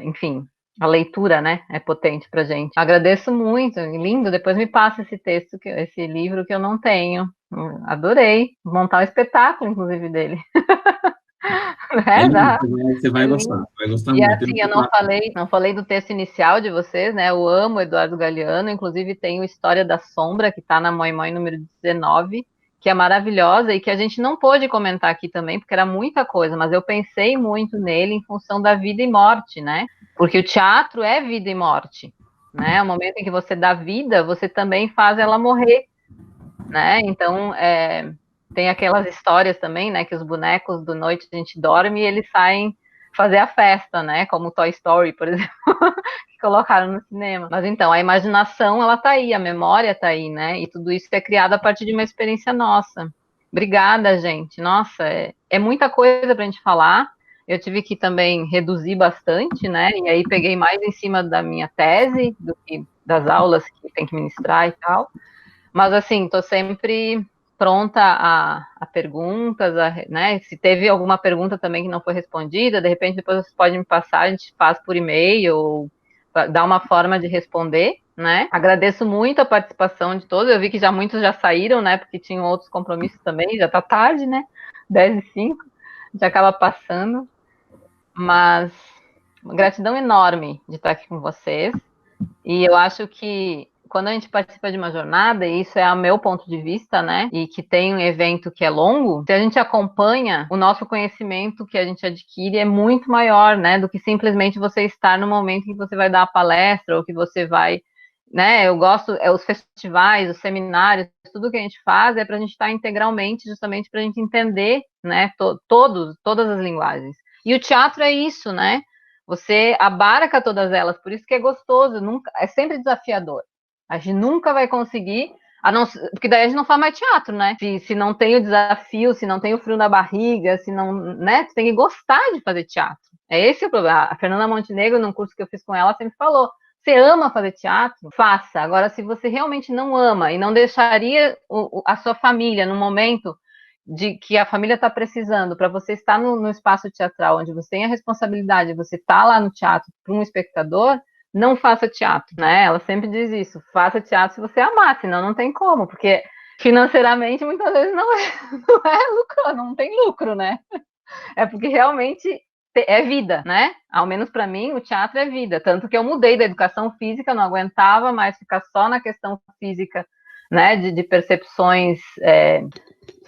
enfim, a leitura, né, é potente pra gente. Agradeço muito, lindo, depois me passa esse texto, esse livro que eu não tenho. Adorei, montar um espetáculo, inclusive, dele. Você vai gostar, e muito. Assim, eu não falei do texto inicial de vocês, né, eu amo Eduardo Galeano, inclusive tem o História da Sombra, que tá na Moi Moi número 19, que é maravilhosa e que a gente não pôde comentar aqui também, porque era muita coisa, mas eu pensei muito nele em função da vida e morte, né? Porque o teatro é vida e morte, né? O momento em que você dá vida, você também faz ela morrer, né? Então, tem aquelas histórias também, né? Que os bonecos do Noite a gente dorme e eles saem fazer a festa, né? Como Toy Story, por exemplo, que colocaram no cinema. Mas então, a imaginação, ela tá aí, a memória tá aí, né? E tudo isso é criado a partir de uma experiência nossa. Obrigada, gente. Nossa, é muita coisa pra gente falar. Eu tive que também reduzir bastante, né? E aí peguei mais em cima da minha tese do que das aulas que tem que ministrar e tal. Mas, assim, tô sempre pronta a perguntas, né? Se teve alguma pergunta também que não foi respondida, de repente depois vocês podem me passar, a gente faz por e-mail ou dá uma forma de responder, né? Agradeço muito a participação de todos, eu vi que muitos já saíram, né? Porque tinham outros compromissos também, já tá tarde, né? 10h05, já acaba passando, mas uma gratidão enorme de estar aqui com vocês, e eu acho que quando a gente participa de uma jornada, e isso é o meu ponto de vista, né, e que tem um evento que é longo, se a gente acompanha, o nosso conhecimento que a gente adquire é muito maior, né, do que simplesmente você estar no momento em que você vai dar a palestra, ou que você vai, né, eu gosto, os festivais, os seminários, tudo que a gente faz é para a gente estar integralmente, justamente para a gente entender, né, todas as linguagens. E o teatro é isso, né, você abarca todas elas, por isso que é gostoso, é sempre desafiador. A gente nunca vai conseguir, porque daí a gente não faz mais teatro, né? Se não tem o desafio, se não tem o frio na barriga, se não, né? Você tem que gostar de fazer teatro. É esse o problema. A Fernanda Montenegro, num curso que eu fiz com ela, sempre falou: você ama fazer teatro? Faça. Agora, se você realmente não ama e não deixaria a sua família no momento de que a família está precisando, para você estar no espaço teatral, onde você tem a responsabilidade, você está lá no teatro para um espectador, não faça teatro, né? Ela sempre diz isso, faça teatro se você amar, senão não tem como, porque financeiramente muitas vezes não é lucro, não tem lucro, né? É porque realmente é vida, né? Ao menos para mim, o teatro é vida, tanto que eu mudei da educação física, não aguentava mais ficar só na questão física, né? De percepções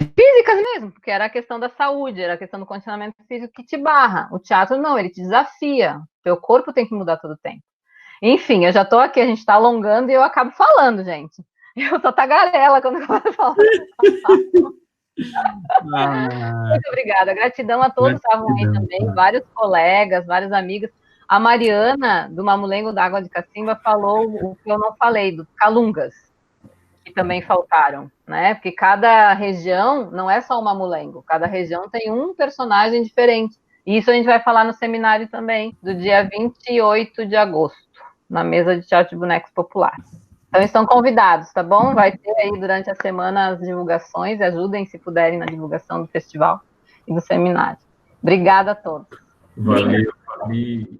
físicas mesmo, porque era a questão da saúde, era a questão do condicionamento físico que te barra. O teatro não, ele te desafia. Teu corpo tem que mudar todo o tempo. Enfim, eu já tô aqui, a gente tá alongando e eu acabo falando, gente. Eu sou tagarela quando eu começo a falar. Muito obrigada. Gratidão a todos que estavam aí também, vários colegas, vários amigos. A Mariana, do Mamulengo da Água de Cacimba, falou o que eu não falei, dos calungas, que também faltaram, né? Porque cada região não é só o Mamulengo, cada região tem um personagem diferente. E isso a gente vai falar no seminário também, do dia 28 de agosto, na mesa de teatro de bonecos popular. Então estão convidados, tá bom? Vai ter aí durante a semana as divulgações, ajudem se puderem na divulgação do festival e do seminário. Obrigada a todos. Valeu, Fabi.